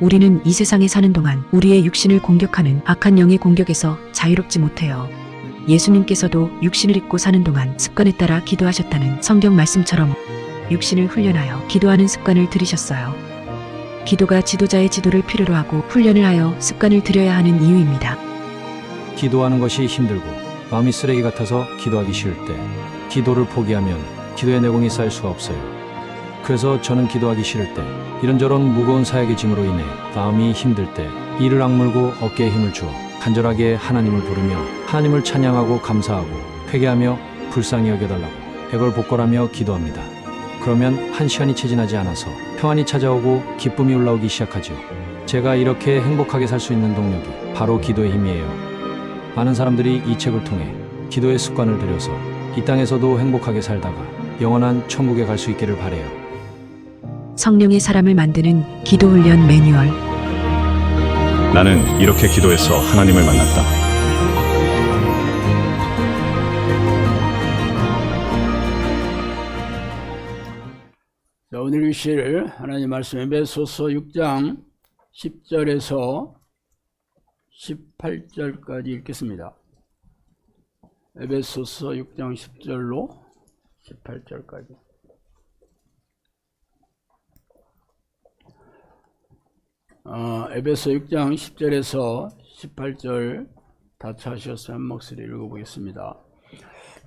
우리는 이 세상에 사는 동안 우리의 육신을 공격하는 악한 영의 공격에서 자유롭지 못해요. 예수님께서도 육신을 입고 사는 동안 습관에 따라 기도하셨다는 성경 말씀처럼 육신을 훈련하여 기도하는 습관을 들이셨어요. 기도가 지도자의 지도를 필요로 하고 훈련을 하여 습관을 들여야 하는 이유입니다. 기도하는 것이 힘들고 마음이 쓰레기 같아서 기도하기 쉬울 때 기도를 포기하면 기도의 내공이 쌓일 수가 없어요. 그래서 저는 기도하기 싫을 때 이런저런 무거운 사역의 짐으로 인해 마음이 힘들 때 이를 악물고 어깨에 힘을 주어 간절하게 하나님을 부르며 하나님을 찬양하고 감사하고 회개하며 불쌍히 여겨달라고 백월복걸하며 기도합니다. 그러면 1시간이 채 지나지 않아서 평안이 찾아오고 기쁨이 올라오기 시작하죠. 제가 이렇게 행복하게 살 수 있는 동력이 바로 기도의 힘이에요. 많은 사람들이 이 책을 통해 기도의 습관을 들여서 이 땅에서도 행복하게 살다가 영원한 천국에 갈 수 있기를 바라요. 성령의 사람을 만드는 기도 훈련 매뉴얼. 나는 이렇게 기도해서 하나님을 만났다. 자, 오늘 읽으실 하나님 말씀 에베소서 6장 10절에서 18절까지 읽겠습니다. 에베소서 6장 10절로 18절까지. 에베소 6장 10절에서 18절 다 찾으셔서 한 목소리 읽어보겠습니다.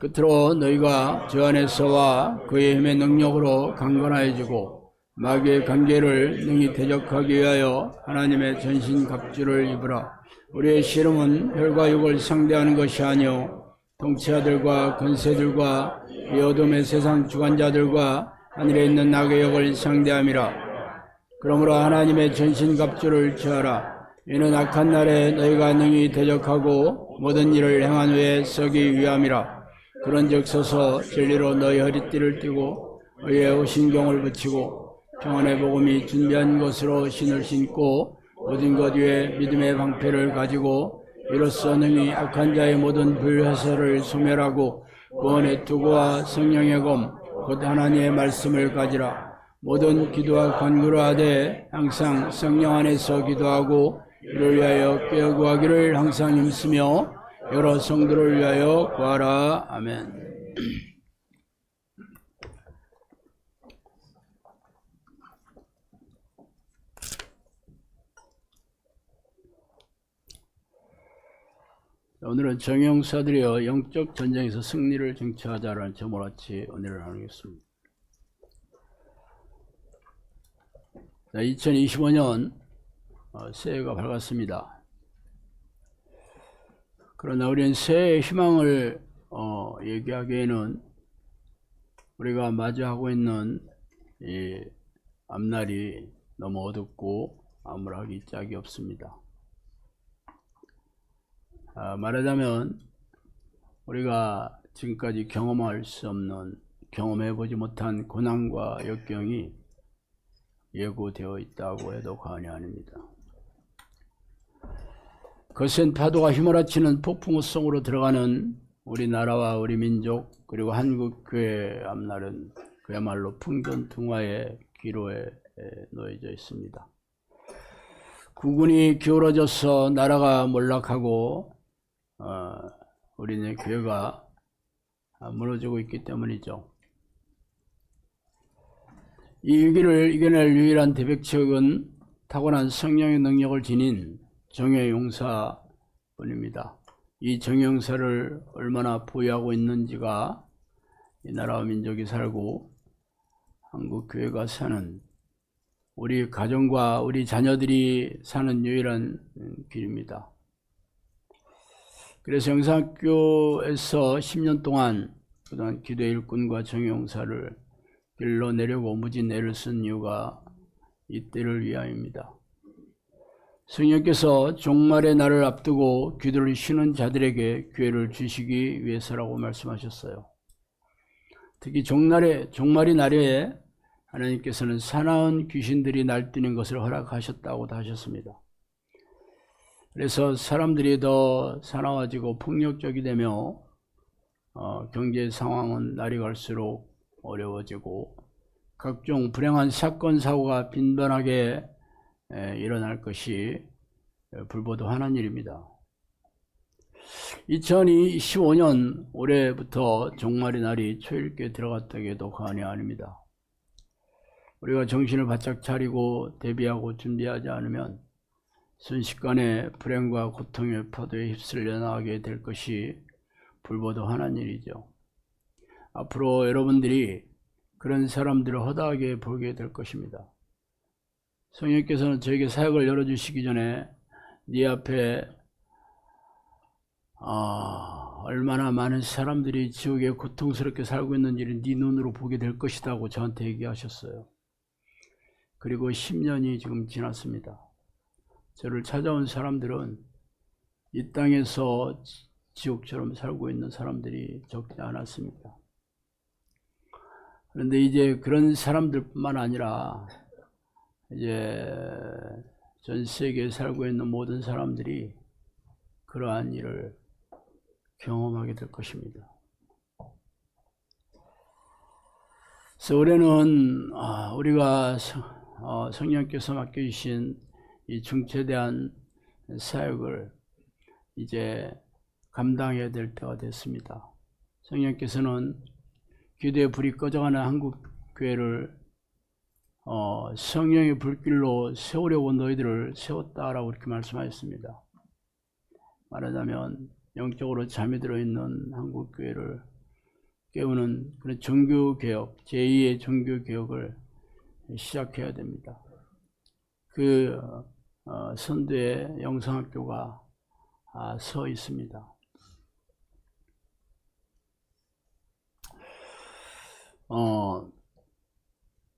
끝으로 너희가 주 안에서와 그의 힘의 능력으로 강건해지고 마귀의 관계를 능히 대적하기 위하여 하나님의 전신갑주를 입으라. 우리의 씨름은 혈과 육을 상대하는 것이 아니요 통치자들과 권세들과 이 어둠의 세상 주관자들과 하늘에 있는 악의 영을 상대함이라. 그러므로 하나님의 전신갑주를 취하라. 이는 악한 날에 너희가 능히 대적하고 모든 일을 행한 후에 서기 위함이라. 그런즉 서서 진리로 너희 허리띠를 띠고 의의 호신경을 붙이고 평안의 복음이 준비한 것으로 신을 신고 모든 것 위에 믿음의 방패를 가지고 이로써 능히 악한 자의 모든 불회사를 소멸하고 구원의 투구와 성령의 검 곧 하나님의 말씀을 가지라. 모든 기도와 간구를 하되 항상 성령 안에서 기도하고 이를 위하여 깨어 구하기를 항상 힘쓰며 여러 성도를 위하여 구하라. 아멘. 오늘은 정형사들이여 영적 전쟁에서 승리를 쟁취하자라는 제목으로 같이 은혜를 나누겠습니다. 2025년 새해가 밝았습니다. 그러나 우리는 새해의 희망을 얘기하기에는 우리가 마주하고 있는 이 앞날이 너무 어둡고 암울하기 짝이 없습니다. 말하자면 우리가 지금까지 경험할 수 없는, 경험해보지 못한 고난과 역경이 예고되어 있다고 해도 과언이 아닙니다. 거센 파도가 휘몰아치는 폭풍우 속으로 들어가는 우리나라와 우리 민족 그리고 한국교회의 앞날은 그야말로 풍전등화의 기로에 놓여져 있습니다. 국군이 기울어져서 나라가 몰락하고 우리네 교회가 무너지고 있기 때문이죠. 이 위기를 이겨낼 유일한 대백책은 타고난 성령의 능력을 지닌 정예용사뿐입니다. 이 정예용사를 얼마나 보유하고 있는지가 이 나라와 민족이 살고 한국교회가 사는, 우리 가정과 우리 자녀들이 사는 유일한 길입니다. 그래서 영상학교에서 10년 동안 그동안 기도의 일꾼과 정예용사를 길러내려고 무진 애를 쓴 이유가 이때를 위하여입니다. 성령께서 종말의 날을 앞두고 기도를 쉬는 자들에게 기회를 주시기 위해서라고 말씀하셨어요. 특히 종말이 날에 하나님께서는 사나운 귀신들이 날뛰는 것을 허락하셨다고도 하셨습니다. 그래서 사람들이 더 사나워지고 폭력적이 되며 경제 상황은 날이 갈수록 어려워지고 각종 불행한 사건 사고가 빈번하게 일어날 것이 불보듯 환한 일입니다. 2025년 올해부터 종말의 날이 초일기에 들어갔다고 해도 과언이 아닙니다. 우리가 정신을 바짝 차리고 대비하고 준비하지 않으면 순식간에 불행과 고통의 파도에 휩쓸려 나가게 될 것이 불보듯 환한 일이죠. 앞으로 여러분들이 그런 사람들을 허다하게 보게 될 것입니다. 성령께서는 저에게 사역을 열어주시기 전에 네 앞에 얼마나 많은 사람들이 지옥에 고통스럽게 살고 있는지를 네 눈으로 보게 될 것이다 고 저한테 얘기하셨어요. 그리고 10년이 지금 지났습니다. 저를 찾아온 사람들은 이 땅에서 지옥처럼 살고 있는 사람들이 적지 않았습니다. 그런데 이제 그런 사람들뿐만 아니라 이제 전 세계에 살고 있는 모든 사람들이 그러한 일을 경험하게 될 것입니다. 그래서 올해는 우리가 성령께서 맡겨주신 이 중체대한 사역을 이제 감당해야 될 때가 됐습니다. 성령께서는 기도의 불이 꺼져가는 한국 교회를 성령의 불길로 세우려고 너희들을 세웠다라고 이렇게 말씀하셨습니다. 말하자면 영적으로 잠이 들어있는 한국 교회를 깨우는 그런 종교개혁, 제2의 종교개혁을 시작해야 됩니다. 그 선두에 영성학교가 서 있습니다.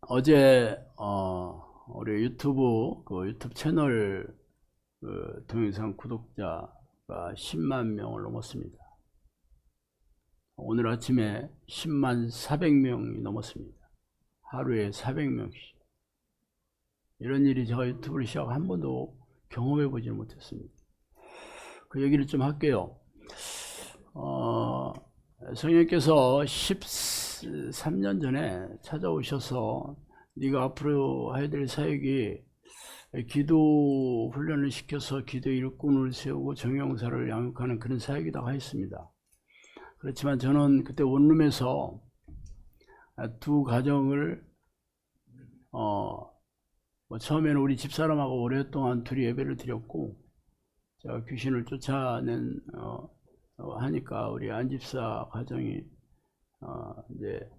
어제 우리 유튜브 채널 동영상 구독자가 10만 명을 넘었습니다. 오늘 아침에 10만 400명이 넘었습니다. 하루에 400명씩. 이런 일이 제가 유튜브를 시작 한 번도 경험해 보지 못했습니다. 그 얘기를 좀 할게요. 성령께서 13년 전에 찾아오셔서 네가 앞으로 해야 될 사역이 기도 훈련을 시켜서 기도 일꾼을 세우고 정형사를 양육하는 그런 사역이라고 했습니다. 그렇지만 저는 그때 원룸에서 두 가정을 처음에는 우리 집사람하고 오랫동안 둘이 예배를 드렸고, 제가 귀신을 쫓아낸 하니까 우리 안집사 가정이 이제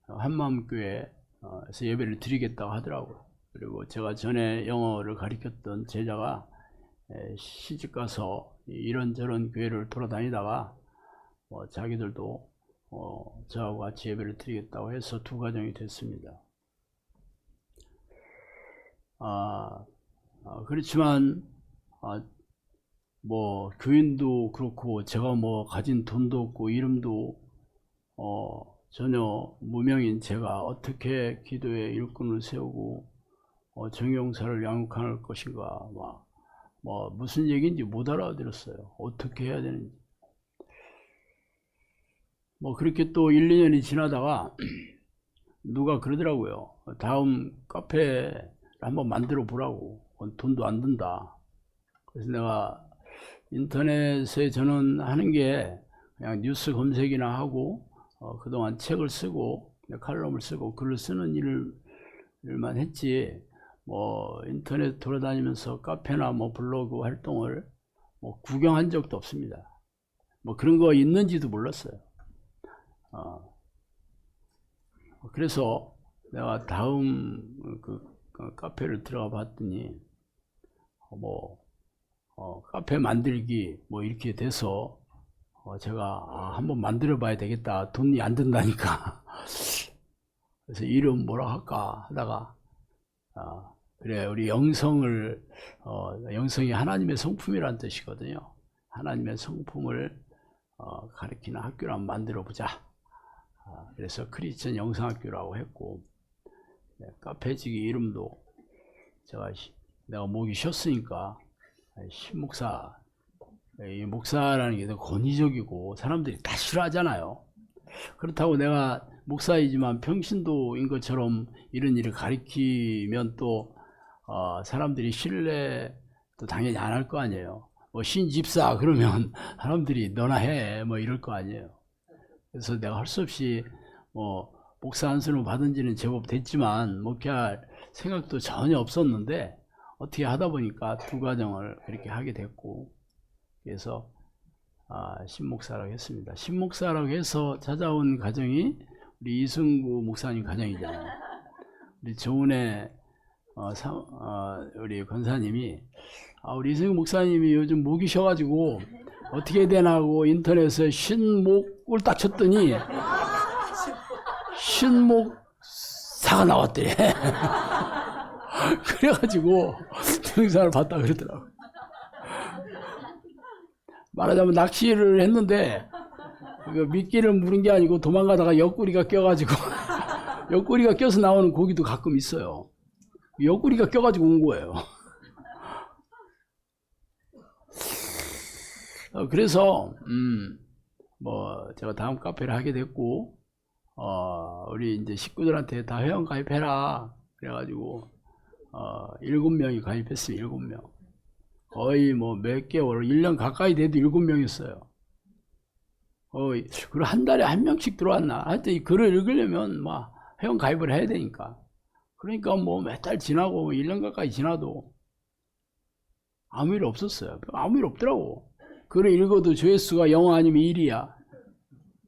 한마음교회에서 예배를 드리겠다고 하더라고요. 그리고 제가 전에 영어를 가르쳤던 제자가 시집가서 이런저런 교회를 돌아다니다가 자기들도 저하고 같이 예배를 드리겠다고 해서 두 가정이 됐습니다. 그렇지만 교인도 그렇고 제가 가진 돈도 없고 이름도 전혀 무명인 제가 어떻게 기도의 일꾼을 세우고 정형사를 양육할 것인가, 무슨 얘기인지 못 알아들었어요. 어떻게 해야 되는지. 그렇게 또 1, 2년이 지나다가 누가 그러더라고요. 다음 카페를 한번 만들어 보라고. 돈도 안 든다. 그래서 내가 인터넷에 저는 하는 게 그냥 뉴스 검색이나 하고 그동안 책을 쓰고 칼럼을 쓰고 글을 쓰는 일만 했지, 인터넷 돌아다니면서 카페나 블로그 활동을 구경한 적도 없습니다. 그런 거 있는지도 몰랐어요. 그래서 내가 다음 카페를 들어가 봤더니 카페 만들기 이렇게 돼서 제가 한번 만들어 봐야 되겠다. 돈이 안 든다니까. 그래서 이름 뭐라 할까 하다가 그래, 우리 영성이 하나님의 성품이라는 뜻이거든요. 하나님의 성품을 가르치는 학교를 한번 만들어 보자. 그래서 크리스천 영성학교라고 했고, 카페지기 이름도 내가 목이 쉬었으니까 신목사, 이 목사라는 게 더 권위적이고 사람들이 다 싫어하잖아요. 그렇다고 내가 목사이지만 평신도인 것처럼 이런 일을 가리키면 또 사람들이 신뢰도 당연히 안 할 거 아니에요. 뭐 신집사 그러면 사람들이 너나 해 뭐 이럴 거 아니에요. 그래서 내가 할 수 없이 뭐 목사 안수를 받은 지는 제법 됐지만 목회할 생각도 전혀 없었는데 어떻게 하다 보니까 두 가정을 그렇게 하게 됐고, 그래서 신목사라고 했습니다. 신목사라고 해서 찾아온 가정이 우리 이승구 목사님 가정이잖아요. 우리 조은혜 우리 권사님이 우리 이승구 목사님이 요즘 목이 쉬어가지고 어떻게 되나고 인터넷에 신목을 딱 쳤더니 신목사가 나왔대. 그래가지고 등산을 봤다 그러더라고. 말하자면 낚시를 했는데 미끼를 물은 게 아니고 도망가다가 옆구리가 껴가지고 옆구리가 껴서 나오는 고기도 가끔 있어요. 옆구리가 껴가지고 온 거예요. 그래서 뭐 제가 다음 카페를 하게 됐고, 우리 이제 식구들한테 다 회원 가입해라 그래가지고 7명이 가입했어요. 7명. 거의 뭐 몇 개월, 1년 가까이 돼도 7명이었어요. 그리고 한 달에 한 명씩 들어왔나. 하여튼 이 글을 읽으려면 막 회원 가입을 해야 되니까. 그러니까 뭐 몇 달 지나고 1년 가까이 지나도 아무 일 없었어요. 아무 일 없더라고. 글을 읽어도 조회수가 0 아니면 1이야.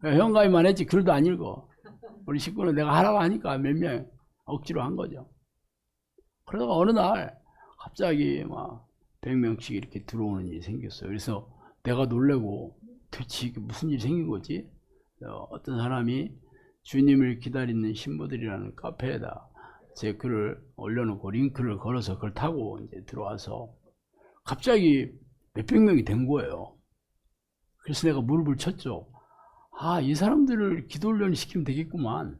회원 가입만 했지 글도 안 읽어. 우리 식구는 내가 하라고 하니까 몇 명 억지로 한 거죠. 그러다가 어느 날 갑자기 막 100명씩 이렇게 들어오는 일이 생겼어요. 그래서 내가 놀래고 도대체 이게 무슨 일이 생긴 거지? 어떤 사람이 주님을 기다리는 신부들이라는 카페에다 제 글을 올려놓고 링크를 걸어서 그걸 타고 이제 들어와서 갑자기 몇백 명이 된 거예요. 그래서 내가 무릎을 쳤죠. 이 사람들을 기도훈련 시키면 되겠구만.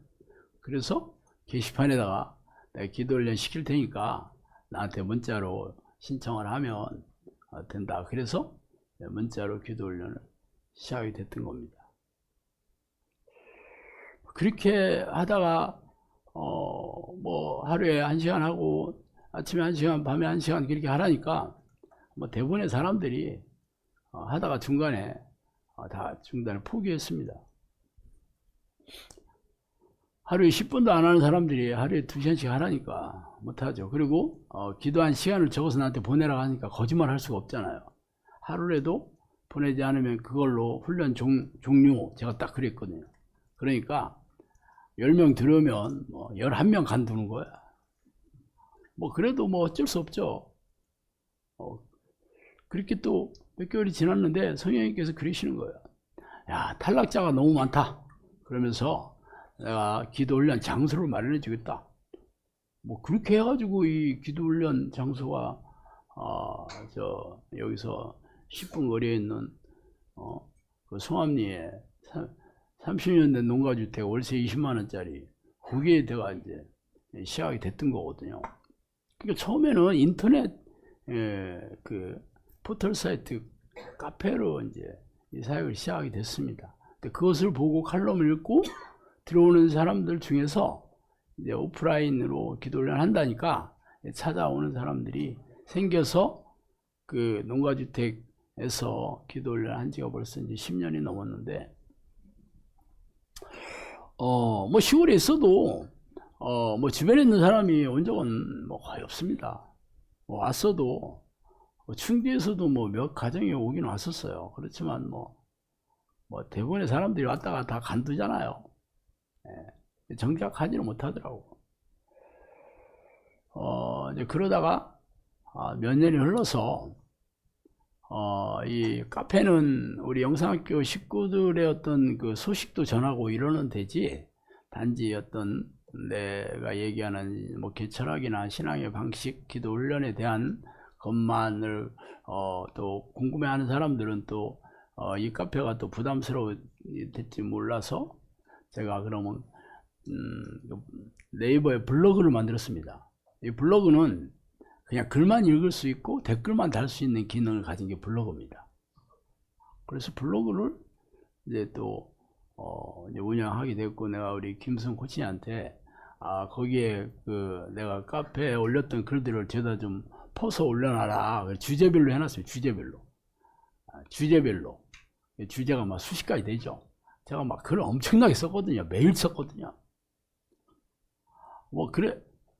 그래서 게시판에다가 내가 기도훈련 시킬 테니까 나한테 문자로 신청을 하면 된다. 그래서 문자로 기도훈련을 시작이 됐던 겁니다. 그렇게 하다가 뭐 하루에 1시간 하고 아침에 1시간 밤에 1시간 그렇게 하라니까 뭐 대부분의 사람들이 하다가 중간에 다 중단을 포기했습니다. 하루에 10분도 안 하는 사람들이 하루에 2시간씩 하라니까 못하죠. 그리고 기도한 시간을 적어서 나한테 보내라고 하니까 거짓말 할 수가 없잖아요. 하루라도 보내지 않으면 그걸로 훈련 종료, 제가 딱 그랬거든요. 그러니까 10명 들으면 뭐 11명 간두는 거야. 뭐 그래도 뭐 어쩔 수 없죠. 그렇게 또 몇 개월이 지났는데 성령님께서 그러시는 거예요. 야, 탈락자가 너무 많다. 그러면서 내가 기도훈련 장소를 마련해 주겠다. 뭐 그렇게 해가지고 이 기도훈련 장소가 여기서 10분 거리에 있는 그 송암리에 30년 된 농가주택 월세 20만 원짜리 거기에 내가 이제 시작이 됐던 거거든요. 그러니까 처음에는 인터넷 그 포털 사이트 카페로 이제 이 사역을 시작하게 됐습니다. 근데 그것을 보고 칼럼을 읽고 들어오는 사람들 중에서 이제 오프라인으로 기도를 한다니까 찾아오는 사람들이 생겨서 그 농가주택에서 기도를 한 지가 벌써 이제 10년이 넘었는데, 뭐 시골에 있어도 뭐 주변에 있는 사람이 온 적은 뭐 거의 없습니다. 뭐 왔어도 충주에서도 뭐 몇 가정이 오긴 왔었어요. 그렇지만 뭐 대부분의 사람들이 왔다가 다 간두잖아요. 정착하지는 못하더라고. 이제 그러다가 몇 년이 흘러서 이 카페는 우리 영상학교 식구들의 어떤 그 소식도 전하고 이러는 데지, 단지 어떤 내가 얘기하는 뭐 개철학이나 신앙의 방식, 기도 훈련에 대한 것만을 또 궁금해하는 사람들은 또 이 카페가 또 부담스러울지 몰라서 제가 그러면 네이버에 블로그를 만들었습니다. 이 블로그는 그냥 글만 읽을 수 있고 댓글만 달 수 있는 기능을 가진 게 블로그입니다. 그래서 블로그를 이제 또 이제 운영하게 됐고, 내가 우리 김승 코치한테 거기에 내가 카페에 올렸던 글들을 죄다 좀 퍼서 올려놔라. 주제별로 해놨어요. 주제별로. 주제별로. 주제가 막 수십 가지 되죠. 제가 막 글을 엄청나게 썼거든요. 매일 썼거든요. 뭐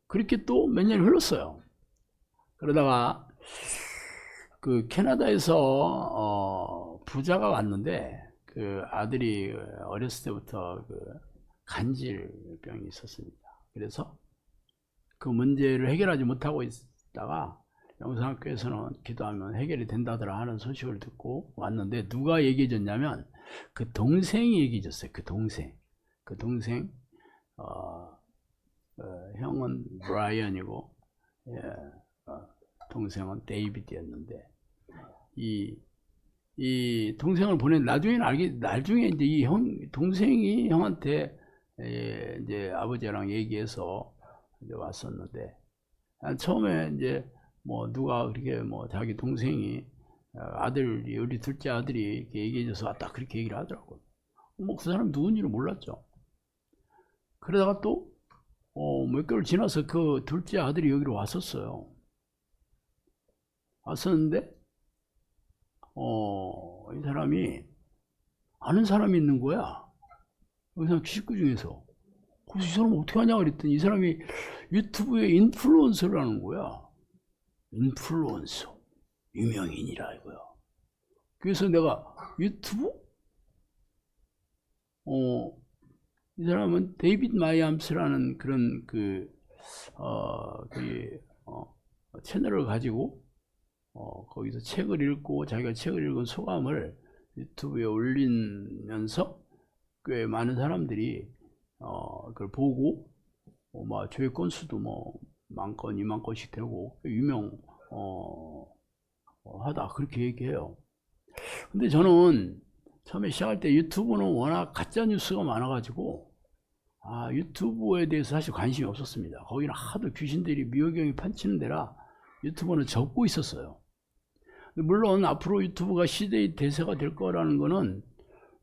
그렇게 또 몇 년이 흘렀어요. 그러다가 캐나다에서 부자가 왔는데 그 아들이 어렸을 때부터 간질병이 있었습니다. 그래서 그 문제를 해결하지 못하고 있다가 영성학교에서는 기도하면 해결이 된다더라 하는 소식을 듣고 왔는데, 누가 얘기해 줬냐면 그 동생이 얘기해 줬어요. 그 동생 형은 브라이언이고 동생은 데이비드였는데, 이 동생을 보낸 나중에 이제 이 동생이 형한테 이제 아버지랑 얘기해서 이제 왔었는데, 처음에 이제 뭐 누가 그렇게 뭐 자기 동생이 아들이, 우리 둘째 아들이 이렇게 얘기해줘서 왔다 그렇게 얘기를 하더라고요. 뭐 그 사람 누군지를 몰랐죠. 그러다가 또 몇 개월 지나서 그 둘째 아들이 여기로 왔었어요. 왔었는데 이 사람이 아는 사람이 있는 거야. 그 사람 식구 중에서. 그래서 이 사람 어떻게 하냐 그랬더니 이 사람이 유튜브에 인플루언서라는 거야. 인플루언서, 유명인이라 이거야. 그래서 내가 유튜브? 이 사람은 데이빗 마이암스라는 그런 채널을 가지고 거기서 책을 읽고 자기가 책을 읽은 소감을 유튜브에 올리면서 꽤 많은 사람들이 그걸 보고 막 조회 건수도 뭐 10,000건, 20,000건씩 되고 하다 그렇게 얘기해요. 근데 저는 처음에 시작할 때 유튜브는 워낙 가짜 뉴스가 많아가지고 유튜브에 대해서 사실 관심이 없었습니다. 거기는 하도 귀신들이 미호경이 판치는 데라 유튜브는 접고 있었어요. 물론 앞으로 유튜브가 시대의 대세가 될 거라는 거는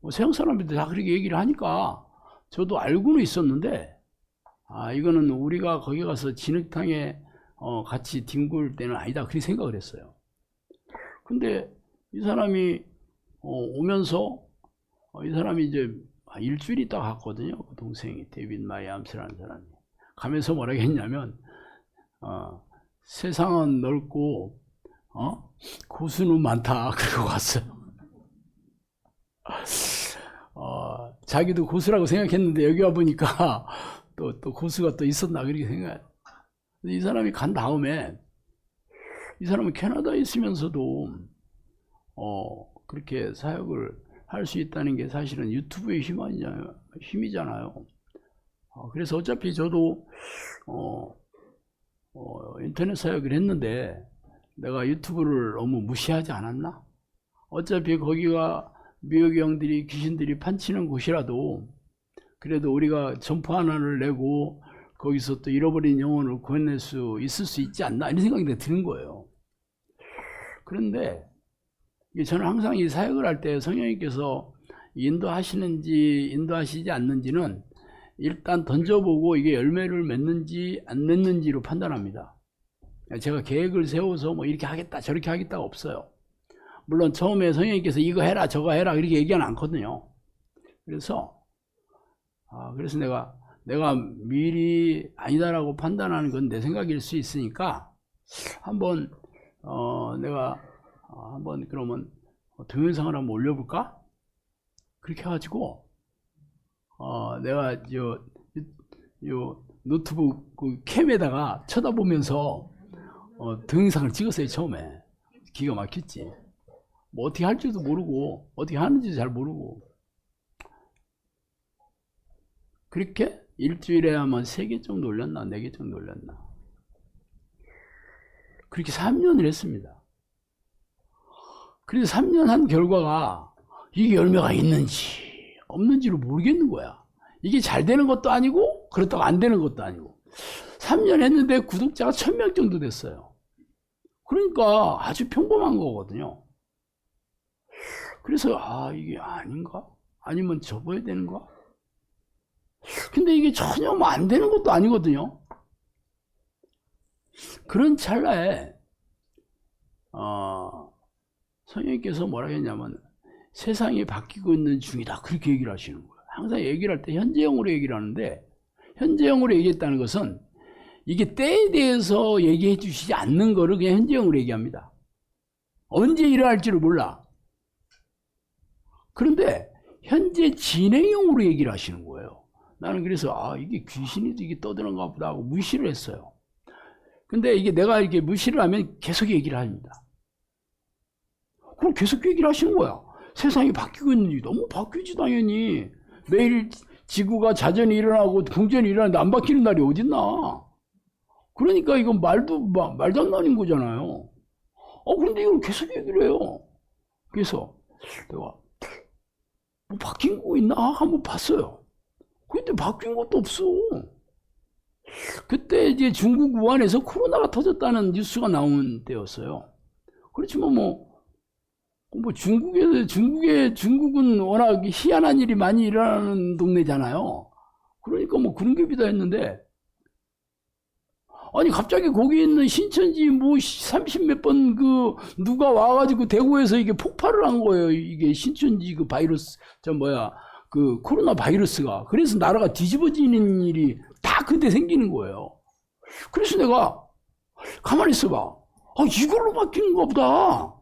뭐 서양 사람들도 다 그렇게 얘기를 하니까 저도 알고는 있었는데, 이거는 우리가 거기 가서 진흙탕에 같이 뒹굴 때는 아니다 그렇게 생각을 했어요. 근데 이 사람이 오면서 이 사람이 이제 일주일 있다가 갔거든요. 그 동생이 데이빗 마이암스라는 사람이 가면서 뭐라고 했냐면 세상은 넓고 고수는 많다 그러고 왔어요. 자기도 고수라고 생각했는데 여기 와 보니까 또 고수가 또 있었나 그렇게 생각해요. 이 사람이 간 다음에 이 사람은 캐나다에 있으면서도 그렇게 사역을 할 수 있다는 게 사실은 유튜브의 힘이잖아요. 그래서 어차피 저도 인터넷 사역을 했는데 내가 유튜브를 너무 무시하지 않았나? 어차피 거기가 미호경들이 귀신들이 판치는 곳이라도 그래도 우리가 전파 하나를 내고 거기서 또 잃어버린 영혼을 구해낼 수 있을 수 있지 않나 이런 생각이 드는 거예요. 그런데 저는 항상 이 사역을 할 때 성령님께서 인도하시는지 인도하시지 않는지는 일단 던져보고 이게 열매를 맺는지 안 맺는지로 판단합니다. 제가 계획을 세워서 뭐 이렇게 하겠다 저렇게 하겠다가 없어요. 물론 처음에 성령님께서 이거 해라 저거 해라 이렇게 얘기는 않거든요. 그래서 내가 미리 아니다라고 판단하는 건 내 생각일 수 있으니까 한번 내가 한번 그러면 동영상을 한번 올려볼까? 그렇게 해가지고 내가 요 노트북 그 캠에다가 쳐다보면서 동영상을 찍었어요. 처음에 기가 막혔지. 뭐 어떻게 할 줄도 모르고 어떻게 하는지도 잘 모르고 그렇게 일주일에 아마 3개 정도 올렸나 4개 정도 올렸나 그렇게 3년을 했습니다. 그래서 3년 한 결과가 이게 열매가 있는지 없는지를 모르겠는 거야. 이게 잘 되는 것도 아니고 그렇다고 안 되는 것도 아니고 3년 했는데 구독자가 1,000명 정도 됐어요. 그러니까 아주 평범한 거거든요. 그래서 이게 아닌가? 아니면 접어야 되는가? 근데 이게 전혀 뭐 안 되는 것도 아니거든요. 그런 찰나에 성령님께서 뭐라고 했냐면 세상이 바뀌고 있는 중이다, 그렇게 얘기를 하시는 거예요. 항상 얘기를 할 때 현재형으로 얘기를 하는데, 현재형으로 얘기했다는 것은 이게 때에 대해서 얘기해 주시지 않는 거를 그냥 현재형으로 얘기합니다. 언제 일어날지를 몰라. 그런데 현재 진행형으로 얘기를 하시는 거예요. 나는 그래서 이게 귀신이 이게 떠드는가 보다 하고 무시를 했어요. 근데 이게 내가 이렇게 무시를 하면 계속 얘기를 합니다. 그럼 계속 얘기를 하시는 거야. 세상이 바뀌고 있는지. 너무 바뀌지 당연히. 매일 지구가 자전이 일어나고 공전이 일어나는데 안 바뀌는 날이 어딨나. 그러니까 이건 말장난인 거잖아요. 그런데 이걸 계속 얘기를 해요. 그래서 내가 뭐 바뀐 거 있나 한번 봤어요. 근데 바뀐 것도 없어. 그때 이제 중국 우한에서 코로나가 터졌다는 뉴스가 나온 때였어요. 그렇지만 중국은 워낙 희한한 일이 많이 일어나는 동네잖아요. 그러니까 뭐 그런 게 비다 했는데, 아니 갑자기 거기 있는 신천지 30몇 번 누가 와가지고 대구에서 이게 폭발을 한 거예요. 이게 신천지 바이러스, 코로나 바이러스가. 그래서 나라가 뒤집어지는 일이 다 그때 생기는 거예요. 그래서 내가 가만히 있어봐. 이걸로 바뀌는 거보다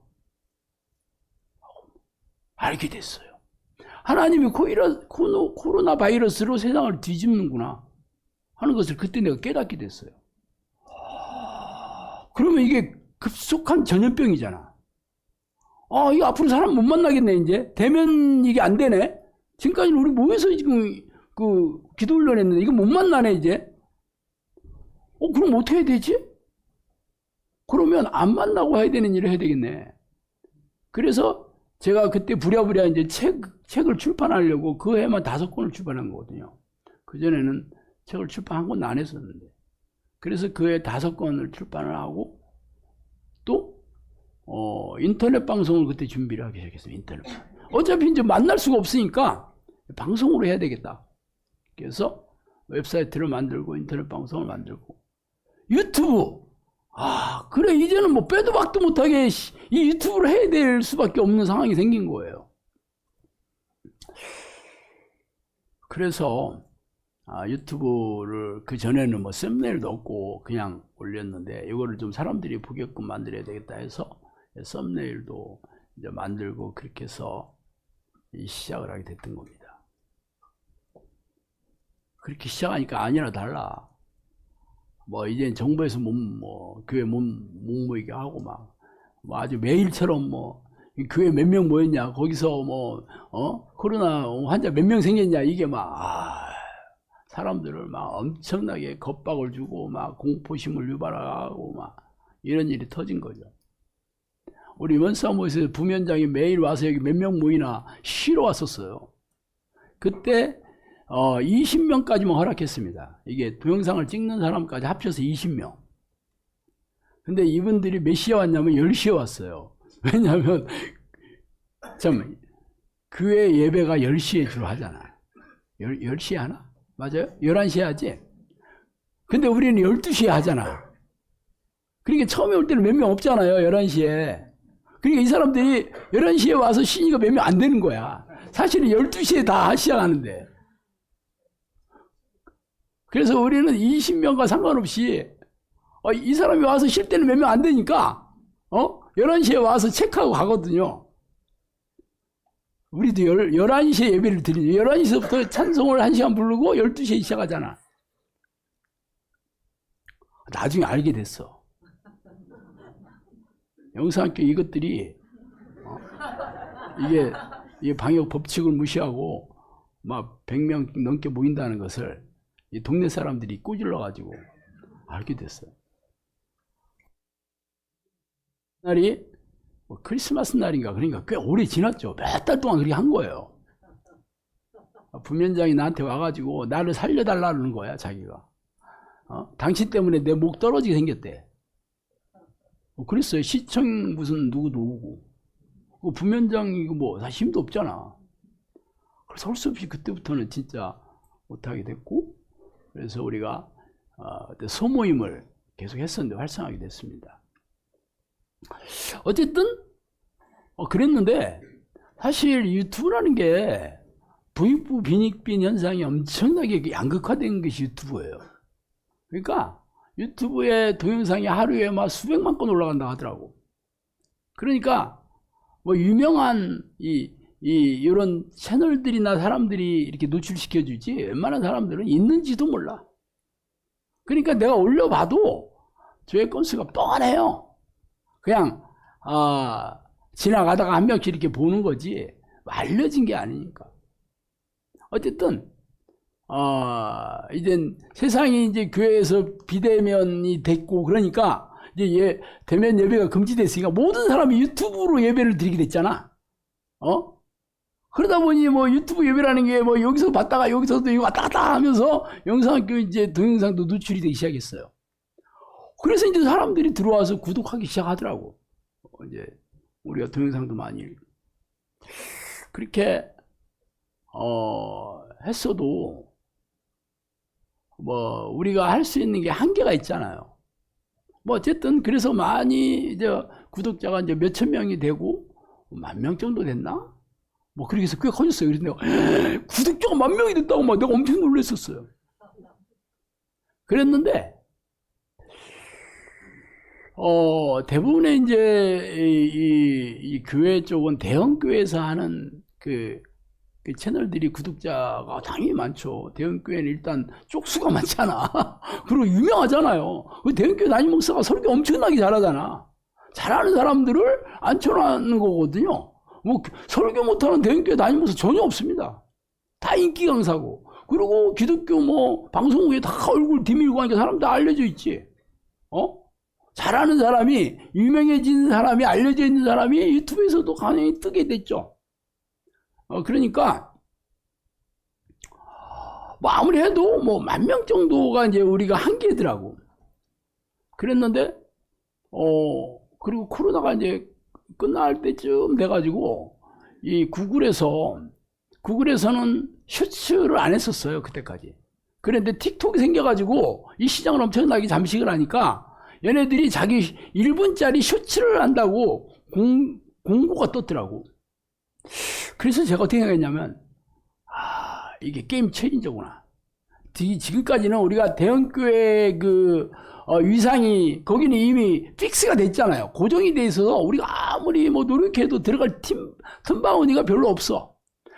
알게 됐어요. 하나님이 코로나 바이러스로 세상을 뒤집는구나 하는 것을 그때 내가 깨닫게 됐어요. 그러면 이게 급속한 전염병이잖아. 이거 앞으로 사람 못 만나겠네, 이제. 대면 이게 안 되네. 지금까지는 우리 모여서 지금 기도 훈련했는데 이거 못 만나네, 이제. 그럼 어떻게 해야 되지? 그러면 안 만나고 해야 되는 일을 해야 되겠네. 그래서 제가 그때 부랴부랴 이제 책을 출판하려고 그 해만 5권을 출판한 거거든요. 그전에는 책을 출판 한 권도 안 했었는데. 그래서 그 해 5권을 출판을 하고 또 인터넷 방송을 그때 준비를 하기 시작했어요. 인터넷. 어차피 이제 만날 수가 없으니까 방송으로 해야 되겠다. 그래서 웹사이트를 만들고 인터넷 방송을 만들고 유튜브. 그래 이제는 뭐 빼도 박도 못하게 이 유튜브를 해야 될 수밖에 없는 상황이 생긴 거예요. 그래서 유튜브를 그 전에는 뭐 썸네일도 없고 그냥 올렸는데 이거를 좀 사람들이 보게끔 만들어야 되겠다 해서 썸네일도 이제 만들고 그렇게 해서 시작을 하게 됐던 겁니다. 그렇게 시작하니까 아니나 달라. 이제 정부에서 교회 못 모이게 하고 아주 매일처럼 교회 몇 명 모였냐, 거기서 코로나 환자 몇 명 생겼냐, 이게 사람들을 엄청나게 겁박을 주고 공포심을 유발하고 이런 일이 터진 거죠. 우리 원사무소에서 부면장이 매일 와서 여기 몇 명 모이나 쉬러 왔었어요. 그때 20명까지만 허락했습니다. 이게 동영상을 찍는 사람까지 합쳐서 20명. 근데 이분들이 몇 시에 왔냐면 10시에 왔어요. 왜냐하면 교회 예배가 10시에 주로 하잖아. 10시에 하나? 맞아요? 11시에 하지? 근데 우리는 12시에 하잖아. 그러니까 처음에 올 때는 몇 명 없잖아요. 11시에. 그러니까 이 사람들이 11시에 와서 쉬니까 몇 명 안 되는 거야. 사실은 12시에 다 시작하는데. 그래서 우리는 20명과 상관없이 이 사람이 와서 쉴 때는 몇 명 안 되니까 11시에 와서 체크하고 가거든요. 우리도 11시에 예배를 드리죠. 11시부터 찬송을 1시간 부르고 12시에 시작하잖아. 나중에 알게 됐어. 영상학교 이것들이 이게 방역 법칙을 무시하고 100명 넘게 모인다는 것을 이 동네 사람들이 꼬질러 가지고 알게 됐어요. 날이 크리스마스 날인가, 그러니까 꽤 오래 지났죠. 몇 달 동안 그렇게 한 거예요. 부면장이 나한테 와가지고 나를 살려달라는 거야, 자기가. 당신 때문에 내 목 떨어지게 생겼대. 그랬어요. 시청 무슨 누구도 오고. 부면장 이거 다 힘도 없잖아. 그래서 할 수 없이 그때부터는 진짜 못하게 됐고, 그래서 우리가 소모임을 계속 했었는데 활성하게 됐습니다. 어쨌든 그랬는데 사실 유튜브라는 게 부익부 빈익빈 현상이 엄청나게 양극화된 것이 유튜브예요. 그러니까 유튜브에 동영상이 하루에 막 수백만 건 올라간다 하더라고. 그러니까 뭐 유명한 이런 채널들이나 사람들이 이렇게 노출시켜 주지 웬만한 사람들은 있는지도 몰라. 그러니까 내가 올려봐도 조회 건수가 뻔해요. 그냥 지나가다가 한 명씩 이렇게 보는 거지 알려진 게 아니니까. 어쨌든 이젠 세상이 이제 교회에서 비대면이 됐고, 그러니까 이제 대면 예배가 금지됐으니까 모든 사람이 유튜브로 예배를 드리게 됐잖아. 그러다 보니 뭐 유튜브 예배라는 게 뭐 여기서 봤다가 여기서도 이거 왔다 갔다 하면서 영상학교 이제 동영상도 노출이 되기 시작했어요. 그래서 이제 사람들이 들어와서 구독하기 시작하더라고. 이제 우리가 동영상도 많이 그렇게 했어도 뭐 우리가 할 수 있는 게 한계가 있잖아요. 뭐 어쨌든 그래서 많이 이제 구독자가 이제 몇천 명이 되고 10,000명 정도 됐나? 뭐 그렇게 해서 꽤 커졌어요. 그래서 내가 구독자가 10,000명이 됐다고 막 내가 엄청 놀랐었어요. 그랬는데 대부분의 이제 이 교회 쪽은 대형 교회에서 하는 그 채널들이 구독자가 당연히 많죠. 대형 교회는 일단 쪽수가 많잖아. 그리고 유명하잖아요. 그 대형 교회 담임 목사가 설교 엄청나게 잘하잖아. 잘하는 사람들을 앉혀놓는 거거든요. 뭐 설교 못하는 대형 교회 담임 목사 전혀 없습니다. 다 인기 강사고. 그리고 기독교 뭐 방송국에 다 얼굴 디밀고 하니까 사람 다 알려져 있지. 잘하는 사람이, 유명해진 사람이, 알려져 있는 사람이 유튜브에서도 강연히 뜨게 됐죠. 그러니까 뭐 아무리 해도 뭐 10,000명 정도가 이제 우리가 한계더라고. 그랬는데 그리고 코로나가 이제 끝날 때쯤 돼가지고 이 구글에서는 쇼츠를 안 했었어요, 그때까지. 그런데 틱톡이 생겨가지고 이 시장을 엄청나게 잠식을 하니까 얘네들이 자기 1분짜리 쇼츠를 한다고 공고가 떴더라고. 그래서 제가 어떻게 생각했냐면, 이게 게임 체인저구나. 지금까지는 우리가 대형교회 위상이, 거기는 이미 픽스가 됐잖아요. 고정이 돼 있어서 우리가 아무리 뭐 노력해도 들어갈 틈바구니가 별로 없어.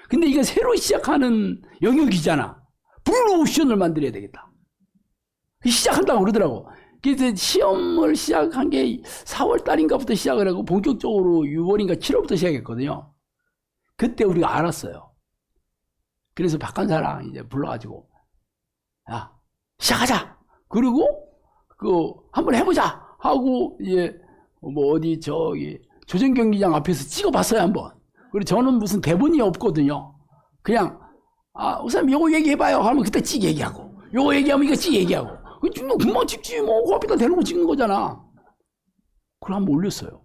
근데 이게 새로 시작하는 영역이잖아. 블루오션을 만들어야 되겠다. 시작한다고 그러더라고. 그래서 시험을 시작한 게 4월 달인가부터 시작을 하고 본격적으로 6월인가 7월부터 시작했거든요. 그때 우리가 알았어요. 그래서 박한사랑 이제 불러가지고, 야, 시작하자! 그리고, 한번 해보자! 하고, 이제, 뭐, 어디, 조정경기장 앞에서 찍어봤어요, 한번. 그리고 저는 무슨 대본이 없거든요. 그냥, 우선 요거 얘기해봐요. 하면 그때 찍 얘기하고, 요거 얘기하면 이거 찍 얘기하고. 금방 찍지, 뭐, 그 앞에다 대놓고 찍는 거잖아. 그걸 한번 올렸어요.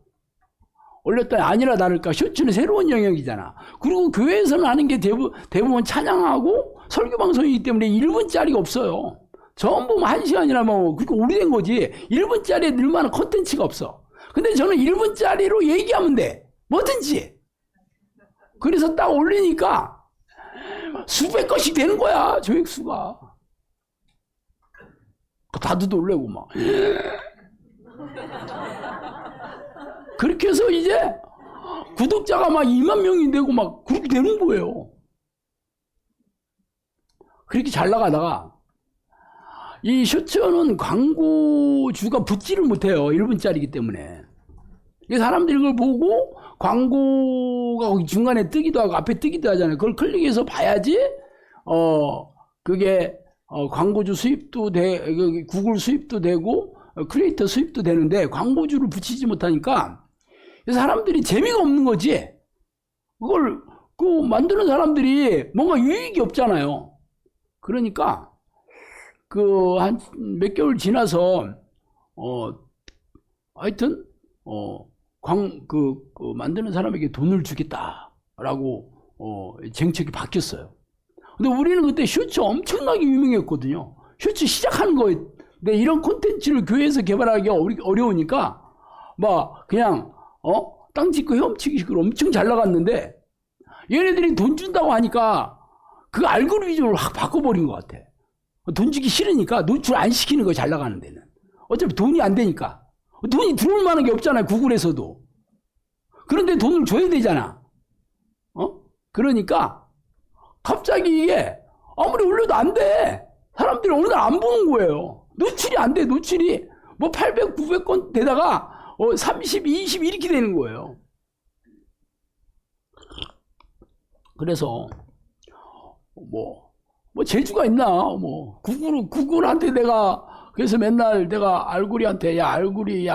올렸더니 아니라 다를까 쇼츠는 새로운 영역이잖아. 그리고 교회에서는 하는 게 대부분 찬양하고 설교 방송이기 때문에 1분짜리가 없어요. 전부 1시간이나 뭐 그렇게 오래된 거지. 1분짜리에 늘만한 컨텐츠가 없어. 근데 저는 1분짜리로 얘기하면 돼. 뭐든지. 그래서 딱 올리니까 수백 건씩 되는 거야, 조회수가. 다들 놀래고 막. 그렇게 해서 이제 구독자가 막 20,000명이 되고 막 그렇게 되는 거예요. 그렇게 잘 나가다가 이 쇼츠는 광고주가 붙지를 못해요. 1분짜리이기 때문에. 사람들이 그걸 보고 광고가 거기 중간에 뜨기도 하고 앞에 뜨기도 하잖아요. 그걸 클릭해서 봐야지 그게 광고주 수입도 구글 수입도 되고 크리에이터 수입도 되는데 광고주를 붙이지 못하니까 사람들이 재미가 없는 거지. 그걸 만드는 사람들이 뭔가 유익이 없잖아요. 그러니까 한 몇 개월 지나서 하여튼 만드는 사람에게 돈을 주겠다라고 정책이 바뀌었어요. 근데 우리는 그때 셔츠 엄청나게 유명했거든요. 셔츠 시작하는 거에. 근데 이런 콘텐츠를 교회에서 개발하기가 어려우니까 막 그냥 땅 짓고 헤엄치기 식으로 엄청 잘 나갔는데 얘네들이 돈 준다고 하니까 그 알고리즘을 확 바꿔버린 것 같아. 돈 주기 싫으니까 노출 안 시키는 거 잘 나가는 데는. 어차피 돈이 안 되니까. 돈이 들어올 만한 게 없잖아요. 구글에서도. 그런데 돈을 줘야 되잖아. 그러니까 갑자기 이게 아무리 올려도 안 돼. 사람들이 어느 날 안 보는 거예요. 노출이 안 돼. 노출이 뭐 800, 900건 되다가 30, 20 이렇게 되는 거예요. 그래서 뭐 재주가 있나? 뭐 구글한테 내가 그래서 맨날 내가 알구리한테 야 알구리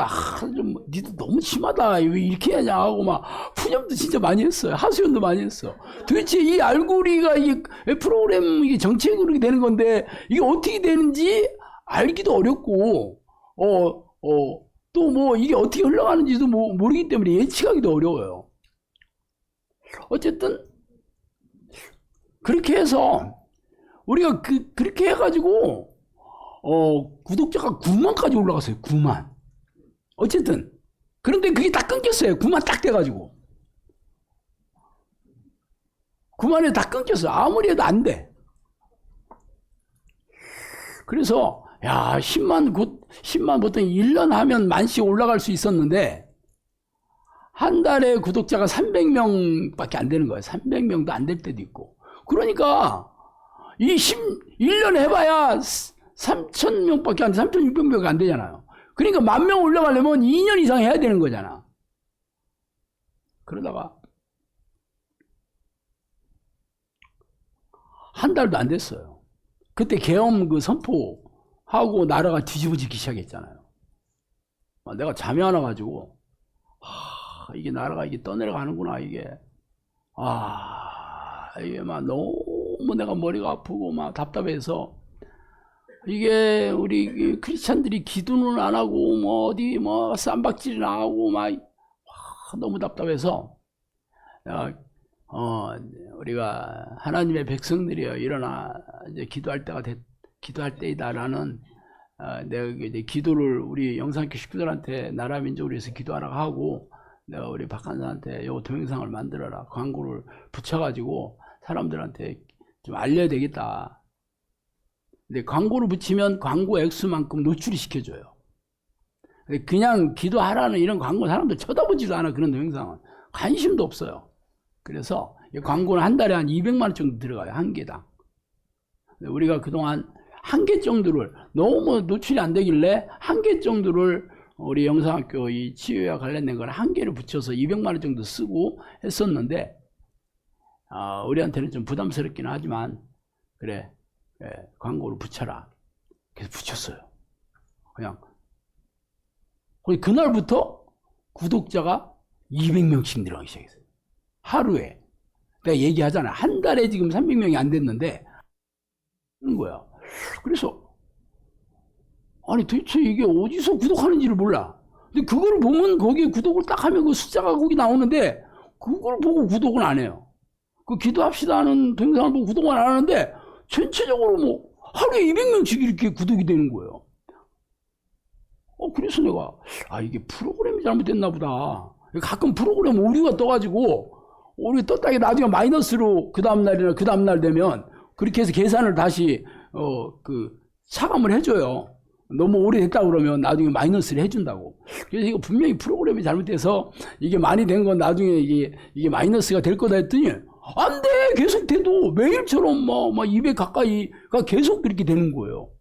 좀 니도 너무 심하다 왜 이렇게 하냐 하고 막 푸념도 진짜 많이 했어요. 하소연도 많이 했어. 도대체 이 알고리가 이게 프로그램 이게 정책으로 되는 건데 이게 어떻게 되는지 알기도 어렵고 또 뭐 이게 어떻게 흘러가는지도 모르기 때문에 예측하기도 어려워요. 어쨌든 그렇게 해서 우리가 그렇게 해가지고 구독자가 9만까지 올라갔어요. 9만. 어쨌든 그런데 그게 딱 끊겼어요. 9만 딱 돼가지고 9만에 다 끊겼어요. 아무리 해도 안 돼. 그래서 야 10만 보통 1년 하면 만씩 올라갈 수 있었는데 한 달에 구독자가 300명밖에 안 되는 거예요. 300명도 안 될 때도 있고. 그러니까 1년 해봐야 3,000명밖에 안 돼. 3,600명밖에 안 되잖아요. 그러니까 10,000명 올라가려면 2년 이상 해야 되는 거잖아. 그러다가 한 달도 안 됐어요. 그때 계엄 선포하고 나라가 뒤집어지기 시작했잖아요. 내가 잠이 안 와가지고 이게 나라가 이게 떠내려가는구나 이게. 이게 막 너무 내가 머리가 아프고 막 답답해서 이게 우리 크리스찬들이 기도는 안 하고 뭐 어디 뭐 쌈박질이나 하고 막 너무 답답해서 우리가 하나님의 백성들이여 일어나 이제 기도할 때이다라는 내가 이제 기도를 우리 영상교 식구들한테 나라 민족을 위해서 기도하라고 하고 내가 우리 박한사한테 요 동영상을 만들어라 광고를 붙여가지고 사람들한테 좀 알려야 되겠다. 근데 광고를 붙이면 광고 액수만큼 노출이 시켜줘요. 그냥 기도하라는 이런 광고 사람들 쳐다보지도 않아. 그런 동영상은 관심도 없어요. 그래서 이 광고는 한 달에 한 200만 원 정도 들어가요. 한 개당. 우리가 그동안 한 개 정도를 너무 노출이 안 되길래 한 개 정도를 우리 영상학교 이 치유와 관련된 걸 한 개를 붙여서 200만 원 정도 쓰고 했었는데 우리한테는 좀 부담스럽긴 하지만 그래 광고를 붙여라. 그래서 붙였어요. 그냥 그날부터 구독자가 200명씩 늘어나기 시작했어요. 하루에. 내가 얘기하잖아. 한 달에 지금 300명이 안 됐는데 그런 거야. 그래서 아니 도대체 이게 어디서 구독하는지를 몰라. 근데 그걸 보면 거기에 구독을 딱 하면 그 숫자가 거기 나오는데 그걸 보고 구독은 안 해요. 그 기도합시다 하는 동영상을 보고 구독은 안 하는데 전체적으로 뭐 하루에 200명씩 이렇게 구독이 되는 거예요. 그래서 내가 이게 프로그램이 잘못됐나 보다. 가끔 프로그램 오류가 떠가지고 오류 떴다가 나중에 마이너스로 그 다음날이나 그 다음날 되면 그렇게 해서 계산을 다시 차감을 해줘요. 너무 오래됐다 그러면 나중에 마이너스를 해준다고. 그래서 이거 분명히 프로그램이 잘못돼서 이게 많이 된 건 나중에 이게 마이너스가 될 거다 했더니 안 돼! 계속 돼도 매일처럼 막 200 가까이가 계속 그렇게 되는 거예요.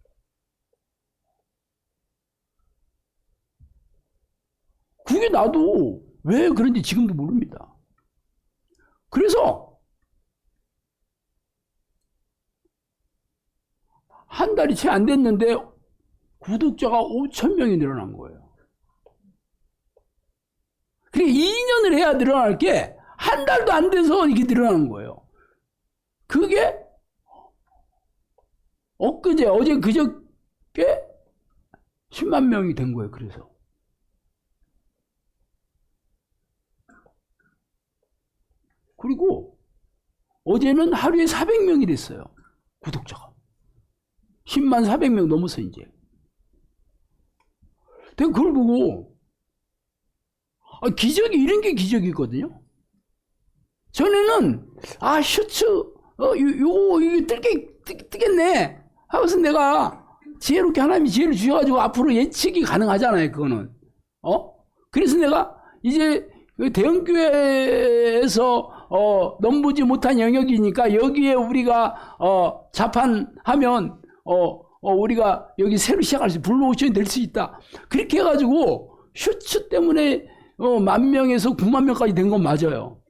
그게 나도 왜 그런지 지금도 모릅니다. 그래서 한 달이 채 안 됐는데 구독자가 5,000명이 늘어난 거예요. 그게 2년을 해야 늘어날 게 한 달도 안 돼서 이게 늘어나는 거예요. 그게 어제 그저께 10만 명이 된 거예요. 그래서 그리고 어제는 하루에 400명이 됐어요. 구독자가. 10만 400명 넘었어, 이제. 내가 그걸 보고, 기적이, 이런 게 기적이거든요. 전에는, 셔츠, 이거 뜨겠네. 하고서 내가 지혜롭게 하나님이 지혜를 주셔가지고 앞으로 예측이 가능하잖아요, 그거는. 그래서 내가 이제 대형교회에서 넘보지 못한 영역이니까 여기에 우리가 자판하면 우리가 여기 새로 시작할 수, 블루오션이 될 수 있다. 그렇게 해가지고 슈츠 때문에 10,000명에서 90,000명까지 된 건 맞아요.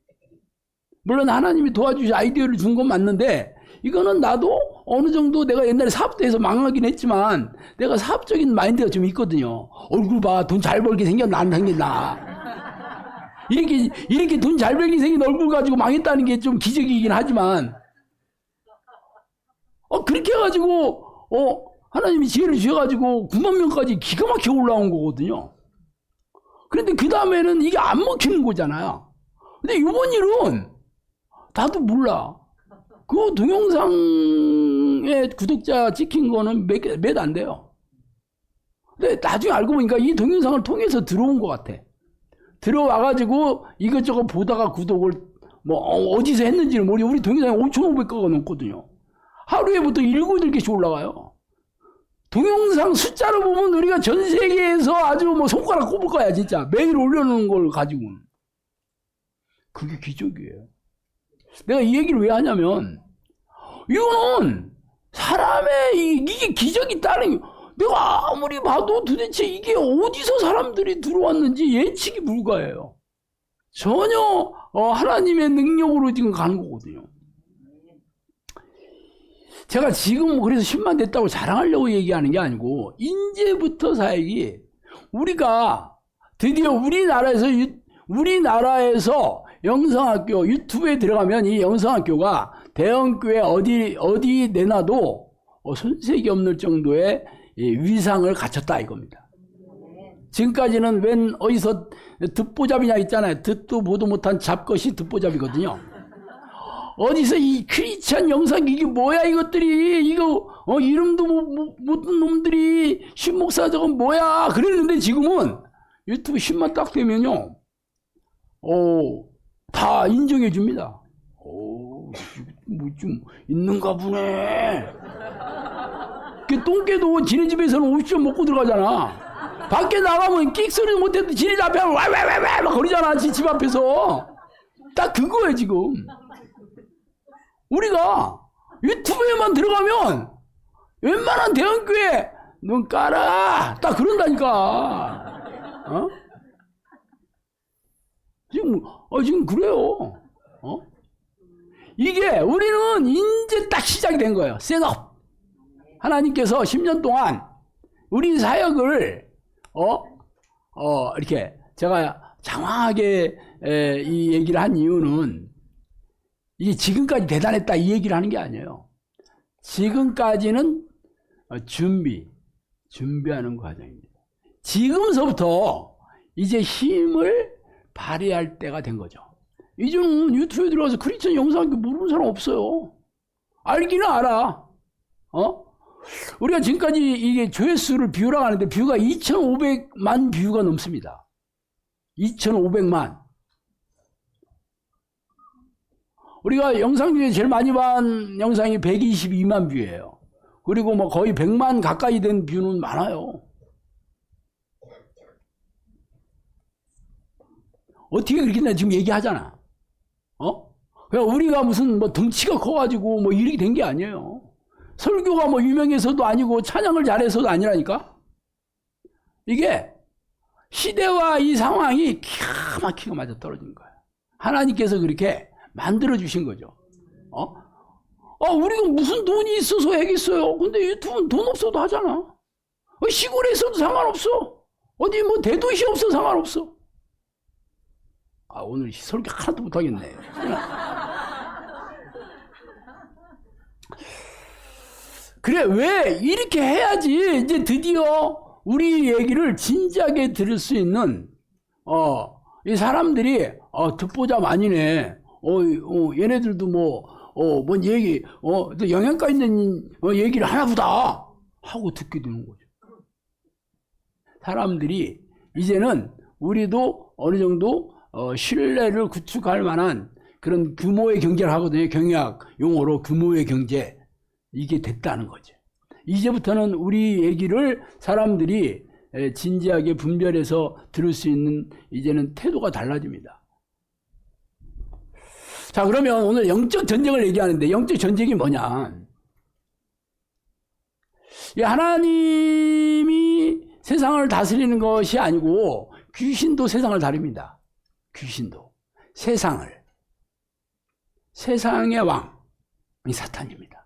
물론 하나님이 도와주시 아이디어를 준 건 맞는데, 이거는 나도 어느 정도 내가 옛날에 사업도 해서 망하긴 했지만 내가 사업적인 마인드가 좀 있거든요. 얼굴 봐, 돈 잘 벌게 생겼나 안 생겼나. 이렇게 돈 잘 벌게 생긴 얼굴 가지고 망했다는 게 좀 기적이긴 하지만, 그렇게 해가지고 하나님이 지혜를 주셔가지고 90,000명까지 기가 막히게 올라온 거거든요. 그런데 그 다음에는 이게 안 먹히는 거잖아요. 근데 이번 일은 나도 몰라. 그 동영상에 구독자 찍힌 거는 몇 안 돼요. 근데 나중에 알고 보니까 이 동영상을 통해서 들어온 것 같아. 들어와가지고 이것저것 보다가 구독을 어디서 했는지는 모르고, 우리 동영상에 5,500개가 넘거든요. 하루에 보통 7, 8개씩 올라가요. 동영상 숫자로 보면 우리가 전 세계에서 아주 손가락 꼽을 거야, 진짜. 매일 올려놓은 걸 가지고는. 그게 기적이에요. 내가 이 얘기를 왜 하냐면, 이거는 사람의 이게 기적이 따른, 내가 아무리 봐도 도대체 이게 어디서 사람들이 들어왔는지 예측이 불가해요. 전혀 하나님의 능력으로 지금 가는 거거든요. 제가 지금 그래서 10만 됐다고 자랑하려고 얘기하는 게 아니고, 이제부터 사역이 우리가 드디어 우리나라에서 영성학교 유튜브에 들어가면 이 영성학교가 대형교회 어디 내놔도 손색이 없는 정도의 위상을 갖췄다 이겁니다. 지금까지는 웬 어디서 듣보잡이냐 있잖아요. 듣도 보도 못한 잡것이 듣보잡이거든요. 어디서 이 크리스찬 영상 이게 뭐야 이것들이, 이거 이름도 못한 놈들이 신목사 저건 뭐야 그랬는데, 지금은 유튜브 10만 딱 되면요 다 인정해 줍니다. 뭐 좀 있는가 보네. 그 똥개도 지네 집에서는 50점 먹고 들어가잖아. 밖에 나가면 끽 소리도 못해도 지네 집 앞에 왜 막 거리잖아, 집 앞에서. 딱 그거예요 지금. 우리가 유튜브에만 들어가면 웬만한 대형교회 눈 깔아 딱 그런다니까. 지금 그래요. 이게 우리는 이제 딱 시작이 된 거예요. 셋업. 하나님께서 10년 동안 우리 사역을 이렇게 제가 장황하게 이 얘기를 한 이유는, 이게 지금까지 대단했다 이 얘기를 하는 게 아니에요. 지금까지는 준비하는 과정입니다. 지금서부터 이제 힘을 발휘할 때가 된 거죠. 이제는 유튜브에 들어가서 크리스천 영상 모르는 사람 없어요. 알기는 알아. 우리가 지금까지 이게 조회수를 뷰라고 하는데, 뷰가 2,500만 뷰가 넘습니다. 2,500만. 우리가 영상 중에 제일 많이 본 영상이 122만 뷰예요. 그리고 거의 100만 가까이 된 뷰는 많아요. 어떻게 그렇게 나 지금 얘기하잖아. 그러니까 우리가 무슨 덩치가 커가지고 이렇게 된 게 아니에요. 설교가 유명해서도 아니고 찬양을 잘해서도 아니라니까. 이게 시대와 이 상황이 기가 막히게 맞아 떨어진 거예요. 하나님께서 그렇게 만들어 주신 거죠. 우리가 무슨 돈이 있어서 하겠어요. 근데 유튜브는 돈 없어도 하잖아. 시골에서도 상관없어. 어디 대도시 없어 상관없어. 오늘 설교 하나도 못하겠네. 그래, 왜 이렇게 해야지 이제 드디어 우리 얘기를 진지하게 들을 수 있는 이 사람들이 듣보잡 아니네. 얘네들도 뭔 얘기, 또 영양가 있는 얘기를 하나보다 하고 듣게 되는 거죠. 사람들이 이제는 우리도 어느 정도 신뢰를 구축할 만한 그런 규모의 경제를 하거든요. 경제학 용어로 규모의 경제. 이게 됐다는 거죠. 이제부터는 우리 얘기를 사람들이 진지하게 분별해서 들을 수 있는 이제는 태도가 달라집니다. 자, 그러면 오늘 영적 전쟁을 얘기하는데 영적 전쟁이 뭐냐? 하나님이 세상을 다스리는 것이 아니고 귀신도 세상을 다룹니다. 귀신도 세상의 왕이 사탄입니다.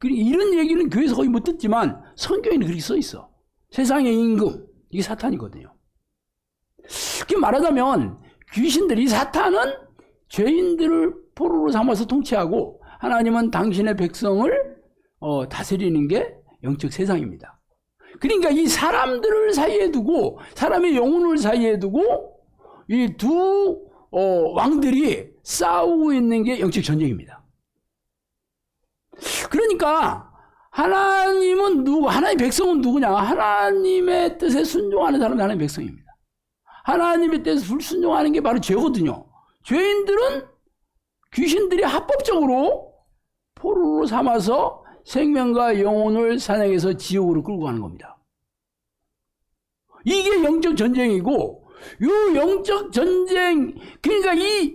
이런 얘기는 교회에서 거의 못 듣지만 성경에는 그렇게 써 있어. 세상의 임금, 이게 사탄이거든요. 그렇게 말하자면 귀신들이, 사탄은 죄인들을 포로로 삼아서 통치하고 하나님은 당신의 백성을 다스리는 게 영적 세상입니다. 그러니까 이 사람들을 사이에 두고, 사람의 영혼을 사이에 두고 이 두 왕들이 싸우고 있는 게 영적 전쟁입니다. 그러니까 하나님은 누구, 하나님의 백성은 누구냐? 하나님의 뜻에 순종하는 사람이 하나님의 백성입니다. 하나님의 뜻에 불순종하는 게 바로 죄거든요. 죄인들은 귀신들이 합법적으로 포로로 삼아서 생명과 영혼을 사냥해서 지옥으로 끌고 가는 겁니다. 이게 영적 전쟁이고, 이 영적 전쟁, 그러니까 이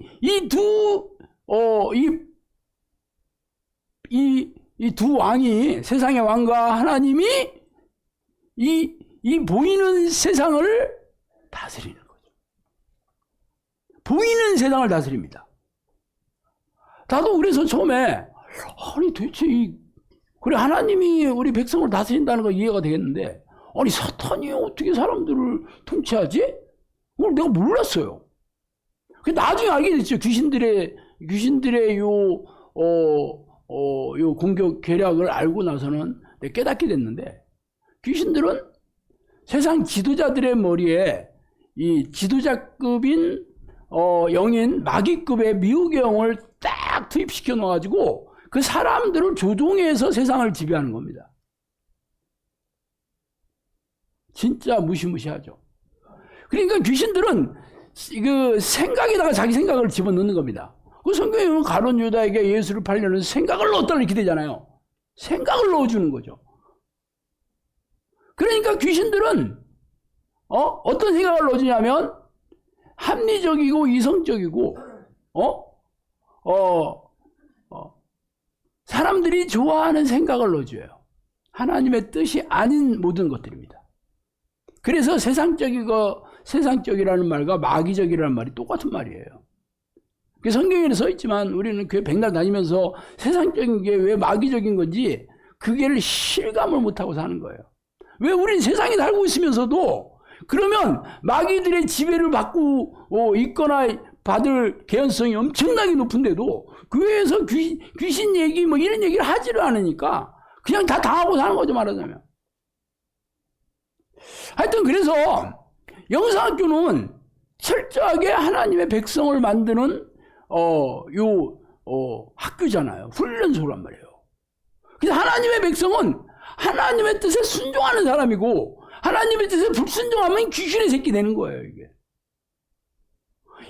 두 왕이, 세상의 왕과 하나님이 이 보이는 세상을 다스리는 거죠. 보이는 세상을 다스립니다. 나도 그래서 처음에, 아니 도대체 그래 하나님이 우리 백성을 다스린다는 거 이해가 되겠는데, 아니 사탄이 어떻게 사람들을 통치하지? 그걸 내가 몰랐어요. 나중에 알게 됐죠. 귀신들의 요 공격 계략을 알고 나서는 내가 깨닫게 됐는데, 귀신들은 세상 지도자들의 머리에 이 지도자급인 영인 마귀급의 미혹의 영을 딱 투입시켜 놓아가지고 그 사람들을 조종해서 세상을 지배하는 겁니다. 진짜 무시무시하죠. 그러니까 귀신들은 그 생각에다가 자기 생각을 집어넣는 겁니다. 그 성경에 보면 가룟 유다에게 예수를 팔려는 생각을 넣었다는 이렇게 되잖아요. 생각을 넣어주는 거죠. 그러니까 귀신들은 어떤 생각을 넣어주냐면 합리적이고 이성적이고 사람들이 좋아하는 생각을 넣어줘요. 하나님의 뜻이 아닌 모든 것들입니다. 그래서 세상적이라는 말과 마귀적이라는 말이 똑같은 말이에요. 성경에는 써 있지만 우리는 교회 백날 다니면서 세상적인 게 왜 마귀적인 건지 그게를 실감을 못하고 사는 거예요. 왜 우리는 세상에 살고 있으면서도 그러면 마귀들의 지배를 받고 있거나 받을 개연성이 엄청나게 높은데도 교회에서 귀신 얘기 뭐 이런 얘기를 하지를 않으니까 그냥 다 당하고 사는 거죠, 말하자면. 하여튼 그래서 영성학교는 철저하게 하나님의 백성을 만드는 학교잖아요. 훈련소란 말이에요. 그래서 하나님의 백성은 하나님의 뜻에 순종하는 사람이고, 하나님의 뜻에 불순종하면 귀신의 새끼 되는 거예요,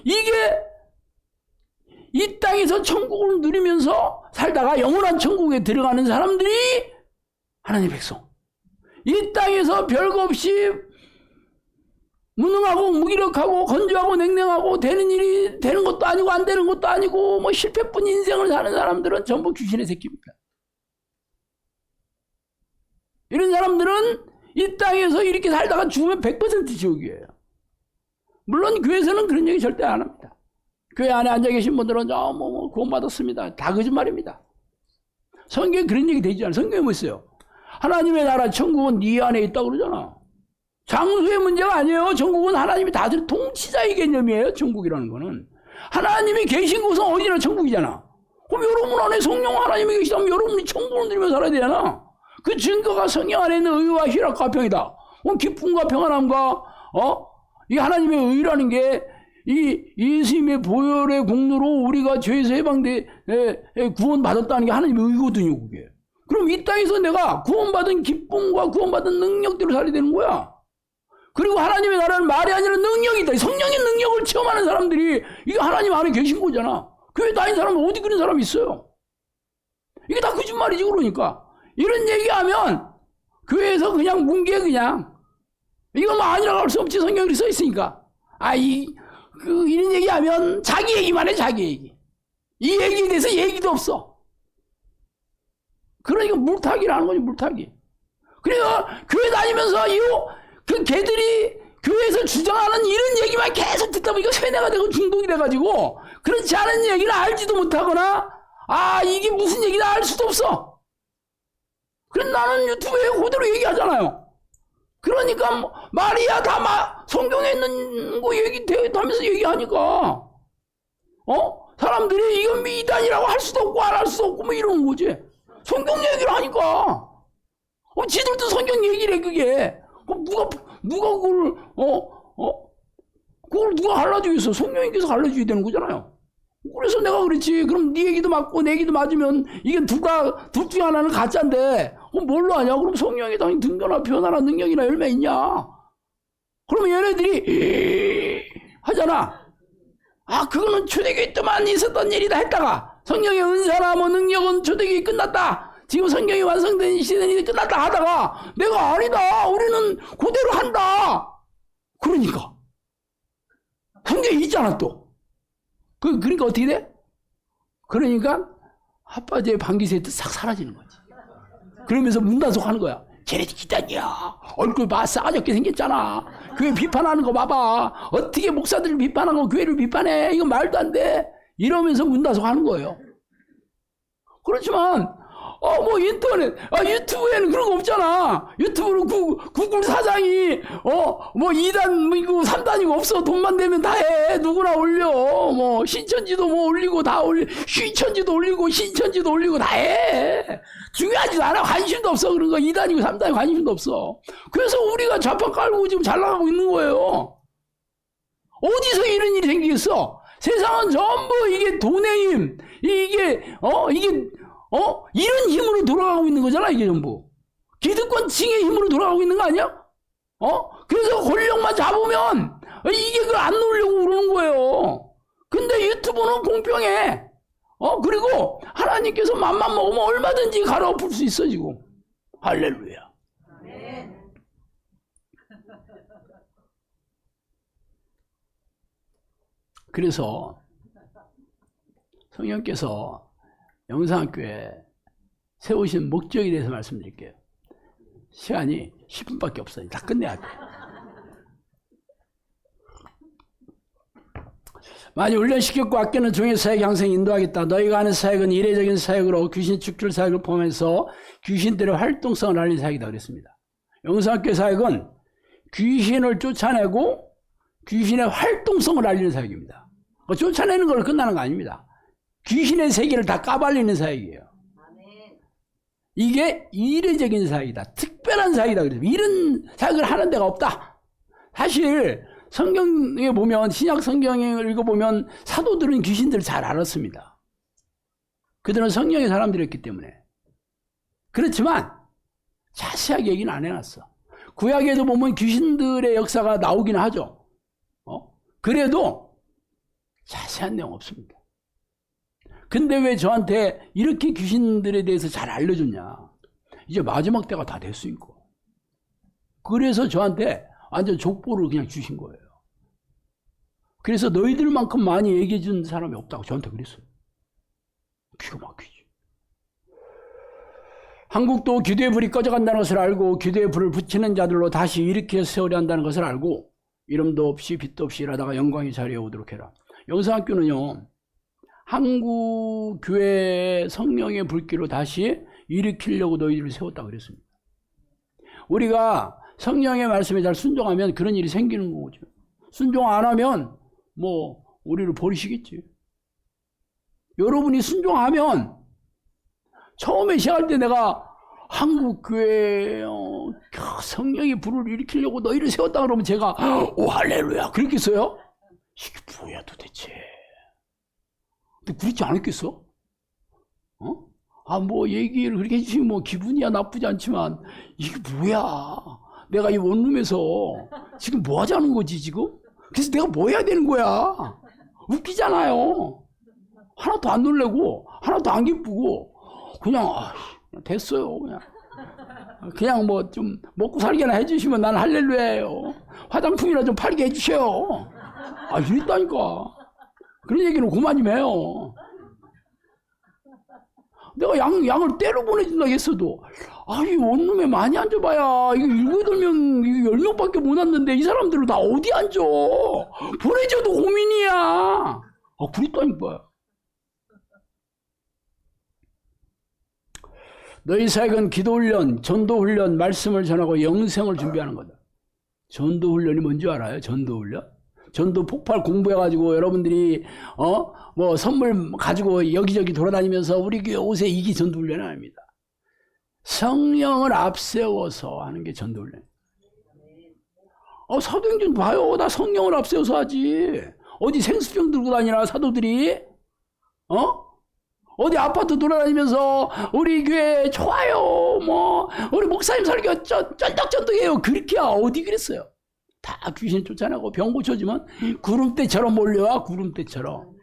이게 이 땅에서 천국을 누리면서 살다가 영원한 천국에 들어가는 사람들이 하나님의 백성. 이 땅에서 별거 없이 무능하고 무기력하고 건조하고 냉랭하고 되는 일이 되는 것도 아니고 안 되는 것도 아니고 뭐 실패뿐 인생을 사는 사람들은 전부 귀신의 새끼입니다. 이런 사람들은 이 땅에서 이렇게 살다가 죽으면 100% 지옥이에요. 물론 교회에서는 그런 얘기 절대 안 합니다. 교회 안에 앉아 계신 분들은 구원받았습니다. 다 거짓말입니다. 성경에 그런 얘기 되지 않아요. 성경에 뭐 있어요? 하나님의 나라 천국은 네 안에 있다고 그러잖아. 장소의 문제가 아니에요. 천국은 하나님이 다스리는 통치자의 개념이에요. 천국이라는 거는. 하나님이 계신 곳은 어디나 천국이잖아. 그럼 여러분 안에 성령 하나님이 계시다면 여러분이 천국을 누리며 살아야 되잖아. 그 증거가 성령 안에 있는 의와 희락과 평이다. 기쁨과 평안함과 이 하나님의 의라는 게 이 예수님의 보혈의 공로로 우리가 죄에서 구원받았다는 게 하나님의 의거든요, 그게. 그럼 이 땅에서 내가 구원받은 기쁨과 구원받은 능력대로 살아야 되는 거야. 그리고 하나님의 나라는 말이 아니라 능력이다. 성령의 능력을 체험하는 사람들이 이게 하나님 안에 계신 거잖아. 교회 다닌 사람은 어디 그런 사람이 있어요? 이게 다 거짓말이지, 그러니까. 이런 얘기하면 교회에서 그냥 뭉개, 그냥. 이거 뭐 아니라고 할 수 없지, 성경에 써 있으니까. 이런 얘기하면 자기 얘기만 해, 자기 얘기. 이 얘기에 대해서 얘기도 없어. 그러니까 물타기라는 거지, 물타기. 그래서 교회 다니면서 그 걔들이 교회에서 주장하는 이런 얘기만 계속 듣다 보니까 세뇌가 되고 중독이 돼가지고 그렇지 않은 얘기를 알지도 못하거나 이게 무슨 얘기다 알 수도 없어. 그래서 나는 유튜브에 그대로 얘기하잖아요. 그러니까 말이야 다 성경에 있는 거 얘기하면서 얘기하니까 사람들이 이건 미단이라고 할 수도 없고 안 할 수도 없고 뭐 이러는 거지. 성경 얘기를 하니까 지들도 성경 얘기를 해. 그게 누가 그걸 그걸 누가 갈라주겠어. 성령님께서 갈라줘야 되는 거잖아요. 그래서 내가 그렇지. 그럼 네 얘기도 맞고 내 얘기도 맞으면 이게 둘 중에 하나는 가짜인데 뭘로 하냐? 그럼 성령이 당연히 등변화, 변화나 능력이나 열매 있냐? 그러면 얘네들이 하잖아. 그거는 초대교회 때만 있었던 일이다 했다가 성령의 은사나 뭐 능력은 초대교회 끝났다. 지금 성경이 완성된 시대는 끝났다 하다가 내가 아니다. 우리는 그대로 한다. 그러니까 성경이 있잖아 또. 그러니까 어떻게 돼? 그러니까 핫바지의 방귀새도 싹 사라지는 거지. 그러면서 문단속하는 거야. 쟤네들 기단이야. 얼굴 봐 싸가지없게 생겼잖아. 교회 비판하는 거 봐봐. 어떻게 목사들을 비판하고 교회를 비판해. 이건 말도 안 돼. 이러면서 문단속하는 거예요. 그렇지만 뭐 인터넷, 유튜브에는 그런 거 없잖아. 유튜브로 구글 사장이 뭐 2단이고 3단이고 없어. 돈만 되면 다 해. 누구나 올려. 뭐 신천지도 뭐 올리고 다 신천지도 올리고 신천지도 올리고 다 해. 중요하지도 않아. 관심도 없어. 그런 거 2단이고 3단이고 관심도 없어. 그래서 우리가 좌판 깔고 지금 잘 나가고 있는 거예요. 어디서 이런 일이 생기겠어? 세상은 전부 이게 돈의 힘, 이게 이런 힘으로 돌아가고 있는 거잖아, 이게 전부. 기득권층의 힘으로 돌아가고 있는 거 아니야? 그래서 권력만 잡으면 이게 그걸 안 놓으려고 그러는 거예요. 근데 유튜브는 공평해. 그리고 하나님께서 맘만 먹으면 얼마든지 갈아엎을 수 있어, 지금. 할렐루야. 그래서 성령께서 영상학교에 세우신 목적에 대해서 말씀드릴게요. 시간이 10분밖에 없어요. 다 끝내야 돼. 많이 훈련시켰고 아껴는 종의 사역 양성 인도하겠다. 너희가 하는 사역은 이례적인 사역으로 귀신 축출 사역을 포함해서 귀신들의 활동성을 알리는 사역이다 그랬습니다. 영상학교 사역은 귀신을 쫓아내고 귀신의 활동성을 알리는 사역입니다. 쫓아내는 걸로 끝나는 거 아닙니다. 귀신의 세계를 다 까발리는 사역이에요. 이게 이례적인 사역이다. 특별한 사역이다. 그래서 이런 사역을 하는 데가 없다. 사실 성경에 보면 신약 성경을 읽어보면 사도들은 귀신들을 잘 알았습니다. 그들은 성령의 사람들이었기 때문에. 그렇지만 자세하게 얘기는 안 해놨어. 구약에도 보면 귀신들의 역사가 나오긴 하죠. 그래도 자세한 내용 없습니다. 근데 왜 저한테 이렇게 귀신들에 대해서 잘 알려줬냐? 이제 마지막 때가 다 됐으니까. 그래서 저한테 완전 족보를 그냥 주신 거예요. 그래서 너희들만큼 많이 얘기해 준 사람이 없다고 저한테 그랬어요. 기가 막히지. 한국도 기도의 불이 꺼져간다는 것을 알고 기도의 불을 붙이는 자들로 다시 일으켜 세우려 한다는 것을 알고 이름도 없이 빛도 없이 일하다가 영광의 자리에 오도록 해라. 영상학교는요. 한국 교회 성령의 불길로 다시 일으키려고 너희들을 세웠다고 그랬습니다. 우리가 성령의 말씀에 잘 순종하면 그런 일이 생기는 거죠. 순종 안 하면 뭐 우리를 버리시겠지. 여러분이 순종하면 처음에 시작할 때 내가 한국 교회 성령의 불을 일으키려고 너희를 세웠다 그러면 제가 오 할렐루야 그랬겠어요? 뭐야 도대체? 근데 그렇지 않았겠어? 뭐 얘기를 그렇게 해주시면 뭐 기분이야 나쁘지 않지만 이게 뭐야? 내가 이 원룸에서 지금 뭐 하자는 거지 지금? 그래서 내가 뭐 해야 되는 거야? 웃기잖아요. 하나도 안 놀래고 하나도 안 기쁘고 그냥 됐어요. 그냥 뭐 좀 먹고 살게나 해주시면 난 할렐루야예요. 화장품이나 좀 팔게 해주세요. 이랬다니까. 그런 얘기는 그만 좀 해요. 내가 양을 때려 보내준다 했어도 이 원룸에 많이 앉아봐야 이거 7명 10명밖에 못 앉는데 이 사람들을 다 어디 앉아? 보내줘도 고민이야. 그랬다니까. 너희 사역은 기도훈련, 전도훈련, 말씀을 전하고 영생을 준비하는 거다. 전도훈련이 뭔지 알아요? 전도훈련? 전도 폭발 공부해가지고 여러분들이 뭐 선물 가지고 여기저기 돌아다니면서 우리 교회 오세 이게 전도훈련이 아닙니다. 성령을 앞세워서 하는 게 전도훈련. 사도행전 봐요. 나 성령을 앞세워서 하지. 어디 생수병 들고 다니나 사도들이? 어디 아파트 돌아다니면서 우리 교회 좋아요. 뭐 우리 목사님 설교 쫀득쫀득해요. 그렇게 어디 그랬어요? 다 귀신 쫓아내고 병 고쳐주면 구름대처럼 몰려와. 구름대처럼.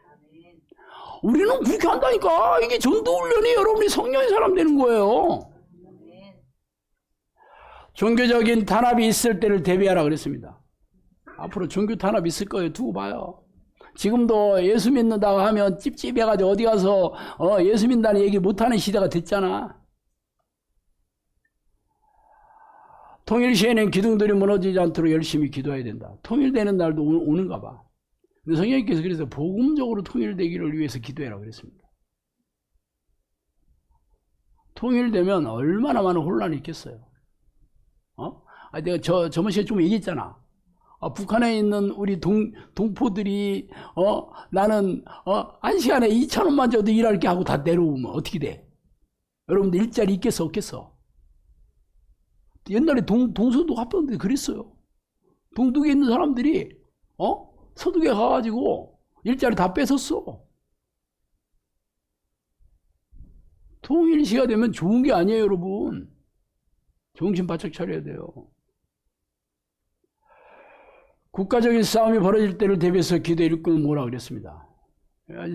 우리는 그렇게 한다니까. 이게 전도훈련이 여러분이 성령의 사람 되는 거예요. 종교적인 탄압이 있을 때를 대비하라 그랬습니다. 앞으로 종교 탄압이 있을 거예요. 두고 봐요. 지금도 예수 믿는다고 하면 찝찝해가지고 어디 가서 예수 믿는다는 얘기 못하는 시대가 됐잖아. 통일 시에는 기둥들이 무너지지 않도록 열심히 기도해야 된다. 통일되는 날도 오는가 봐. 근데 성령님께서 그래서 복음적으로 통일되기를 위해서 기도해라 그랬습니다. 통일되면 얼마나 많은 혼란이 있겠어요. 내가 저번 시간에 좀 얘기했잖아. 북한에 있는 우리 동포들이 나는 1시간에 2,000원만 줘도 일할 게 하고 다 내려오면 어떻게 돼? 여러분들 일자리 있겠어 없겠어? 옛날에 동서독 합병때 그랬어요. 동독에 있는 사람들이 서독에 가가지고 일자리 다 뺏었어. 통일시가 되면 좋은 게 아니에요, 여러분. 정신 바짝 차려야 돼요. 국가적인 싸움이 벌어질 때를 대비해서 기도의 일꾼을 모으라 그랬습니다.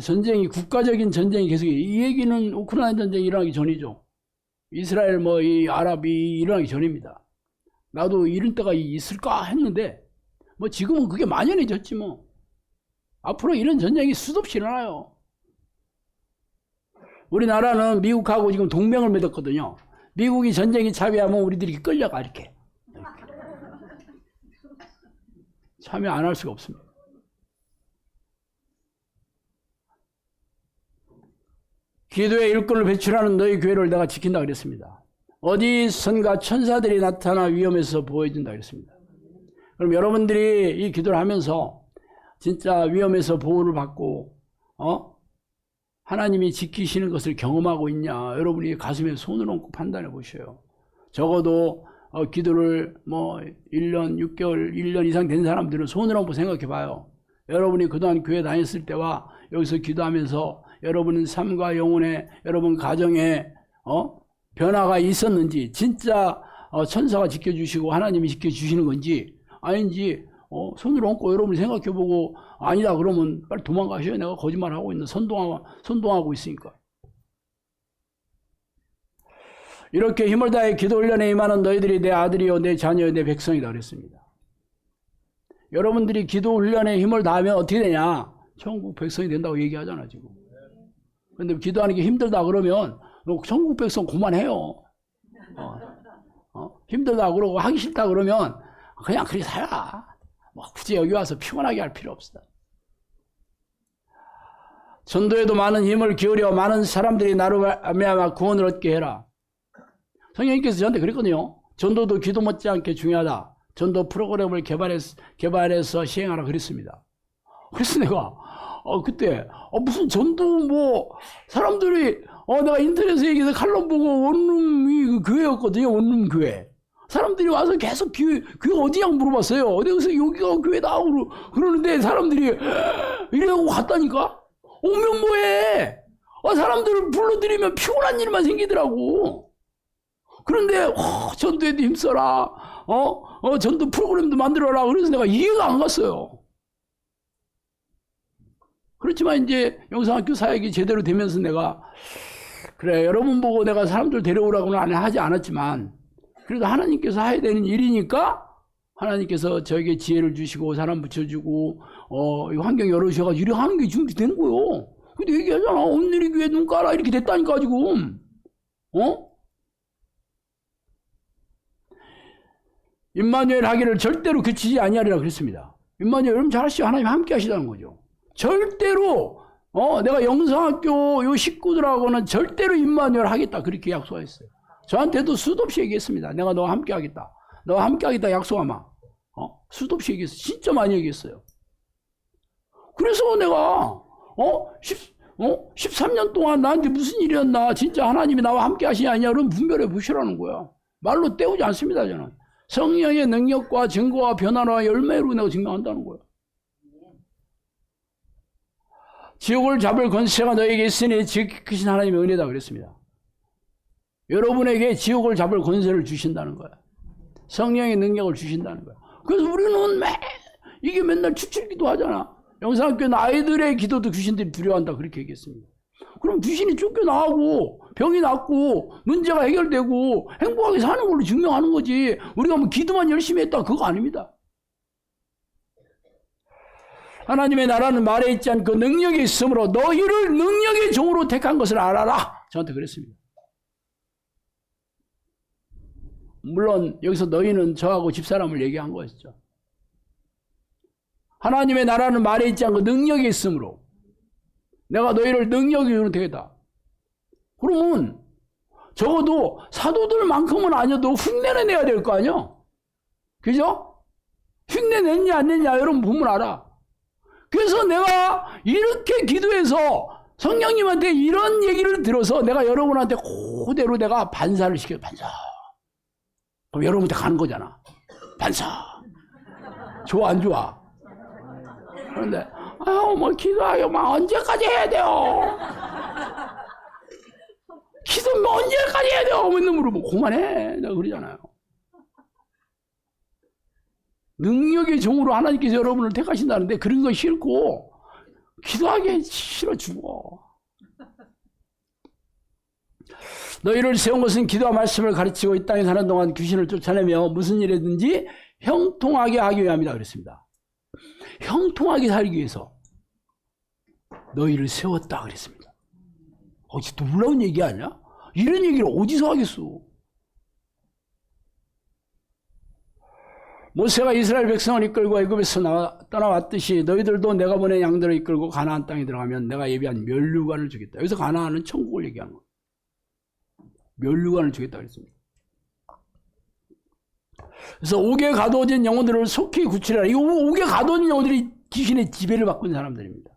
전쟁이, 국가적인 전쟁이 계속, 이 얘기는 우크라이나 전쟁이 일어나기 전이죠. 이스라엘 이 아랍이 일어나기 전입니다. 나도 이런 때가 있을까 했는데, 지금은 그게 만연해졌지 뭐. 앞으로 이런 전쟁이 수없이 일어나요. 우리나라는 미국하고 지금 동맹을 맺었거든요. 미국이 전쟁이 참여하면 우리들이 끌려가, 이렇게. 참여 안 할 수가 없습니다. 기도의 일꾼을 배출하는 너희 교회를 내가 지킨다 그랬습니다. 어디선가 천사들이 나타나 위험에서 보호해준다 그랬습니다. 그럼 여러분들이 이 기도를 하면서 진짜 위험에서 보호를 받고 하나님이 지키시는 것을 경험하고 있냐, 여러분이 가슴에 손을 얹고 판단해 보셔요. 적어도 기도를 1년, 6개월, 1년 이상 된 사람들은 손을 얹고 생각해 봐요. 여러분이 그동안 교회 다녔을 때와 여기서 기도하면서 여러분 삶과 영혼에, 여러분 가정에 변화가 있었는지, 진짜 천사가 지켜주시고 하나님이 지켜주시는 건지 아닌지 손을 얹고 여러분이 생각해보고 아니다 그러면 빨리 도망가셔요. 내가 거짓말하고 있는 선동하고 있으니까. 이렇게 힘을 다해 기도 훈련에 임하는 너희들이 내 아들이요 내 자녀요 내 백성이다 그랬습니다. 여러분들이 기도 훈련에 힘을 다하면 어떻게 되냐? 천국 백성이 된다고 얘기하잖아 지금. 근데 기도하는 게 힘들다 그러면 천국 백성 그만해요. 힘들다 그러고 하기 싫다 그러면 그냥 그렇게 살아. 굳이 여기 와서 피곤하게 할 필요 없어. 전도에도 많은 힘을 기울여 많은 사람들이 나로 말미암아 구원을 얻게 해라. 성령님께서 저한테 그랬거든요. 전도도 기도 못지않게 중요하다. 전도 프로그램을 개발해서 시행하라 그랬습니다. 그래서 내가 그때 무슨 전도 사람들이 내가 인터넷에 얘기해서 칼럼 보고 원룸이 그 교회였거든요. 원룸 교회. 사람들이 와서 계속 교회가 어디냐고 물어봤어요. 어디서 여기가 교회다 그러는데 사람들이 이래고 갔다니까? 오면 뭐해? 사람들을 불러들이면 피곤한 일만 생기더라고. 그런데, 전도에도 힘써라. 전도 프로그램도 만들어라. 그래서 내가 이해가 안 갔어요. 그렇지만 이제 영상학교 사역이 제대로 되면서 내가, 그래, 여러분 보고 내가 사람들 데려오라고는 하지 않았지만, 그래도 하나님께서 해야 되는 일이니까, 하나님께서 저에게 지혜를 주시고, 사람 붙여주고, 환경 열어주셔가지고, 이렇게 하는 게 준비된 거요. 근데 얘기하잖아. 오늘이 교회 눈 깔아. 이렇게 됐다니까, 지금. 임마누엘 하기를 절대로 그치지 아니하리라 그랬습니다. 임마누엘 여러분 잘 아시죠? 하나님 함께 하시다는 거죠. 절대로, 내가 영상학교 요 식구들하고는 절대로 임마누엘 하겠다. 그렇게 약속했어요. 저한테도 수도 없이 얘기했습니다. 내가 너와 함께 하겠다. 너와 함께 하겠다 약속하마. 수도 없이 얘기했어요. 진짜 많이 얘기했어요. 그래서 내가, 13년 동안 나한테 무슨 일이었나. 진짜 하나님이 나와 함께 하시냐 아니냐. 그럼 분별해 보시라는 거야. 말로 때우지 않습니다, 저는. 성령의 능력과 증거와 변화와 열매로 내가 증명한다는 거야. 지옥을 잡을 권세가 너에게 있으니 지극히신 하나님의 은혜다 그랬습니다. 여러분에게 지옥을 잡을 권세를 주신다는 거야. 성령의 능력을 주신다는 거야. 그래서 우리는 이게 맨날 추출기도 하잖아. 영상학교는 아이들의 기도도 귀신들이 두려워한다 그렇게 얘기했습니다. 그럼 귀신이 쫓겨나고 병이 낫고 문제가 해결되고 행복하게 사는 걸로 증명하는 거지. 우리가 뭐 기도만 열심히 했다 그거 아닙니다. 하나님의 나라는 말에 있지 않고 능력이 있으므로 너희를 능력의 종으로 택한 것을 알아라. 저한테 그랬습니다. 물론 여기서 너희는 저하고 집사람을 얘기한 거였죠. 하나님의 나라는 말에 있지 않고 능력이 있으므로 내가 너희를 능력의 종으로 택했다. 그러면 적어도 사도들만큼은 아니어도 흉내는 내야 될 거 아니야? 그죠? 흉내 냈냐 안 냈냐 여러분 보면 알아. 그래서 내가 이렇게 기도해서 성령님한테 이런 얘기를 들어서 내가 여러분한테 그대로 내가 반사를 시켜요. 반사. 그럼 여러분한테 가는 거잖아. 반사. 좋아 안 좋아? 그런데 뭐 기도하여 막 언제까지 해야 돼요? 기도 뭐 언제까지 해야 돼요? 맨날 물어보고 그만해. 내가 그러잖아요. 능력의 종으로 하나님께서 여러분을 택하신다는데 그런 거 싫고 기도하기 싫어 죽어. 너희를 세운 것은 기도와 말씀을 가르치고 이 땅에 사는 동안 귀신을 쫓아내며 무슨 일이든지 형통하게 하기 위함이다 그랬습니다. 형통하게 살기 위해서 너희를 세웠다 그랬습니다. 진짜 놀라운 얘기 아니야? 이런 얘기를 어디서 하겠어? 모세가 이스라엘 백성을 이끌고 애굽에서 떠나왔듯이 너희들도 내가 보낸 양들을 이끌고 가나안 땅에 들어가면 내가 예비한 면류관을 주겠다. 여기서 가나안은 천국을 얘기하는 거예요. 면류관을 주겠다 그랬습니다. 그래서 옥에 가두어진 영혼들을 속히 구출해라. 이 옥에 가두어진 영혼들이 귀신의 지배를 받고 있는 사람들입니다.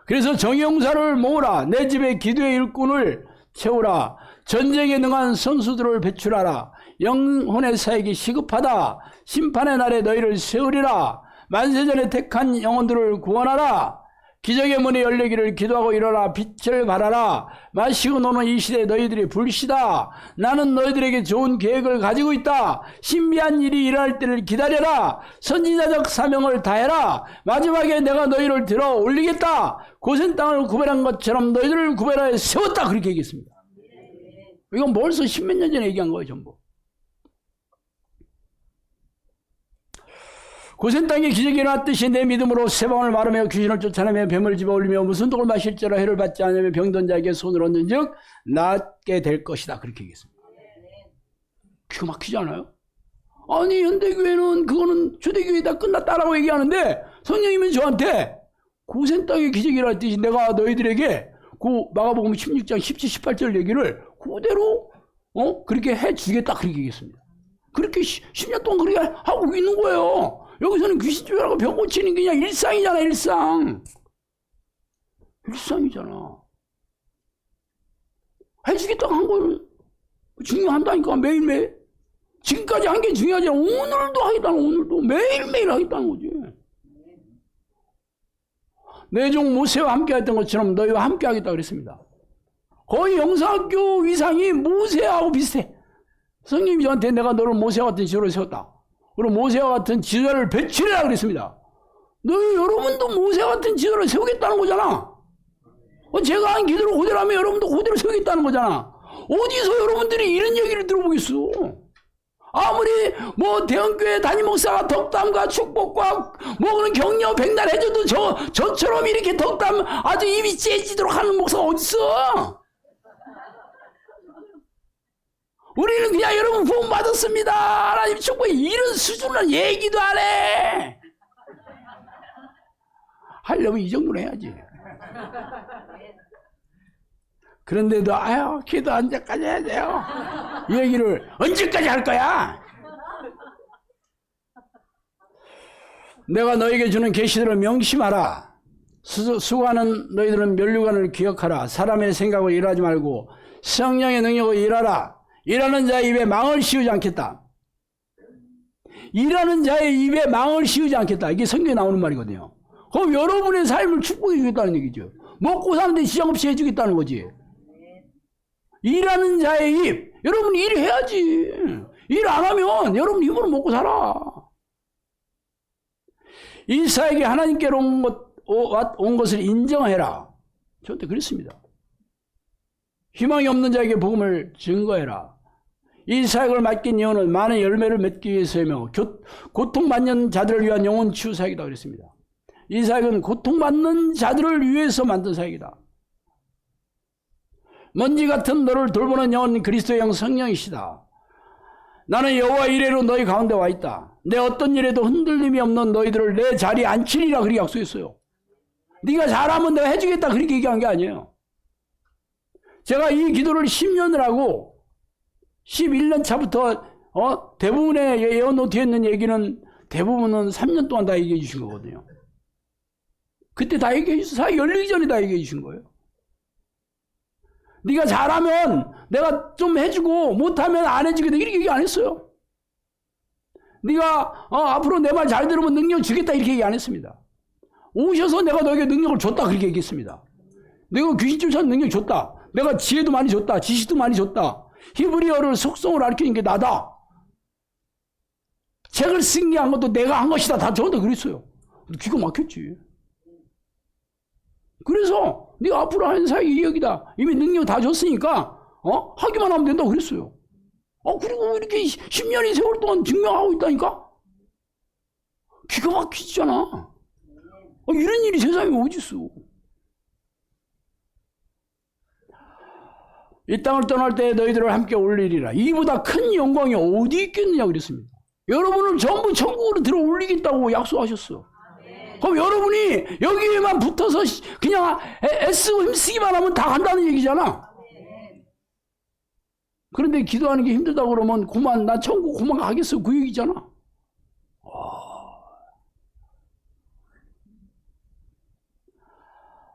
그래서 정의용사를 모으라. 내 집에 기도의 일꾼을 채우라. 전쟁에 능한 선수들을 배출하라. 영혼의 사역이 시급하다. 심판의 날에 너희를 세우리라. 만세전에 택한 영혼들을 구원하라. 기적의 문이 열리기를 기도하고 일어나 빛을 발하라. 마시고 노는 이 시대에 너희들이 불시다. 나는 너희들에게 좋은 계획을 가지고 있다. 신비한 일이 일어날 때를 기다려라. 선지자적 사명을 다해라. 마지막에 내가 너희를 들어 올리겠다. 고센 땅을 구별한 것처럼 너희들을 구별하여 세웠다. 그렇게 얘기했습니다. 이건 벌써 십몇 년 전에 얘기한 거예요 전부. 고센 땅에 기적이 일어났듯이 내 믿음으로 세방을 마르며 귀신을 쫓아내며 뱀을 집어올리며 무슨 독을 마실지라 해를 받지 않으며 병든 자에게 손을 얹은 즉 낫게 될 것이다. 그렇게 얘기했습니다. 기가 막히지 않아요? 아니 현대교회는 그거는 초대교회다 끝났다라고 얘기하는데 성령님은 저한테 고센 땅에 기적이 일어났듯이 내가 너희들에게 그 마가복음 16장 17, 18절 얘기를 그대로 그렇게 해주겠다. 그렇게 얘기했습니다. 그렇게 10년 동안 그렇게 하고 있는 거예요. 여기서는 귀신 쫓아가고 병 고치는 게 그냥 일상이잖아. 일상이잖아. 해주겠다고 한 걸 중요한다니까. 매일매일. 지금까지 한 게 중요하지 않아. 오늘도 하겠다는 오늘도 매일매일 하겠다는 거지. 내 종 모세와 함께 했던 것처럼 너희와 함께 하겠다 그랬습니다. 거의 영성학교 위상이 모세하고 비슷해. 성령이 저한테 내가 너를 모세와 같은 지도를 세웠다. 그리고 모세와 같은 지도를 배출해라 그랬습니다. 너희 여러분도 모세와 같은 지도를 세우겠다는 거잖아. 제가 한 기도를 그대로 하면 여러분도 그대로 세우겠다는 거잖아. 어디서 여러분들이 이런 얘기를 들어보겠어. 아무리 뭐 대형교회 담임 목사가 덕담과 축복과 뭐 그런 격려 백날 해줘도 저처럼 이렇게 덕담 아주 입이 째지도록 하는 목사가 어딨어. 우리는 그냥 여러분 구원 받았습니다. 하나님 축복해. 이런 수준으로 얘기도 안 해. 하려면 이 정도는 해야지. 그런데도 아유 기도 언제까지 해야 돼요? 이 얘기를 언제까지 할 거야? 내가 너에게 주는 계시들을 명심하라. 수고하는 너희들은 면류관을 기억하라. 사람의 생각을 일하지 말고 성령의 능력을 일하라. 일하는 자의 입에 망을 씌우지 않겠다. 일하는 자의 입에 망을 씌우지 않겠다. 이게 성경에 나오는 말이거든요. 그럼 여러분의 삶을 축복해 주겠다는 얘기죠. 먹고 사는데 지장 없이 해주겠다는 거지. 일하는 자의 입. 여러분 일해야지. 일 안 하면 여러분 입으로 먹고 살아. 이사에게 하나님께로 온 것을 인정해라. 저한테 그랬습니다. 희망이 없는 자에게 복음을 증거해라. 이 사역을 맡긴 이유는 많은 열매를 맺기 위해서이며 고통받는 자들을 위한 영혼 치유 사역이다 그랬습니다. 이 사역은 고통받는 자들을 위해서 만든 사역이다. 먼지 같은 너를 돌보는 영은 그리스도의 영 성령이시다. 나는 여호와 이레로 너희 가운데 와 있다. 내 어떤 일에도 흔들림이 없는 너희들을 내 자리에 앉히리라 그렇게 약속했어요. 네가 잘하면 내가 해주겠다 그렇게 얘기한 게 아니에요. 제가 이 기도를 10년을 하고 11년 차부터 대부분의 예언 노트에 있는 얘기는 대부분은 3년 동안 다 얘기해 주신 거거든요. 그때 다 얘기해 주셔서 사회 열리기 전에 다 얘기해 주신 거예요. 네가 잘하면 내가 좀 해주고 못하면 안 해주겠다 이렇게 얘기 안 했어요. 네가 앞으로 내 말 잘 들으면 능력 주겠다 이렇게 얘기 안 했습니다. 오셔서 내가 너에게 능력을 줬다 그렇게 얘기했습니다. 내가 귀신 쫓아내는 능력 줬다. 내가 지혜도 많이 줬다. 지식도 많이 줬다. 히브리어를 속성을 가르치는 게 나다. 책을 쓴 게 한 것도 내가 한 것이다. 다 저한테 그랬어요. 기가 막혔지. 그래서 네가 앞으로 하는 사역이 이 여기다. 이미 능력 다 줬으니까 하기만 하면 된다고 그랬어요. 그리고 이렇게 10년의 세월 동안 증명하고 있다니까? 기가 막히잖아. 이런 일이 세상에 어디 있어. 이 땅을 떠날 때 너희들을 함께 올리리라. 이보다 큰 영광이 어디 있겠느냐 그랬습니다. 여러분을 전부 천국으로 들어 올리겠다고 약속하셨어. 그럼 여러분이 여기에만 붙어서 그냥 애쓰고 힘쓰기만 하면 다 간다는 얘기잖아. 그런데 기도하는 게 힘들다고 그러면 그만 나 천국 그만 가겠어 그 얘기잖아.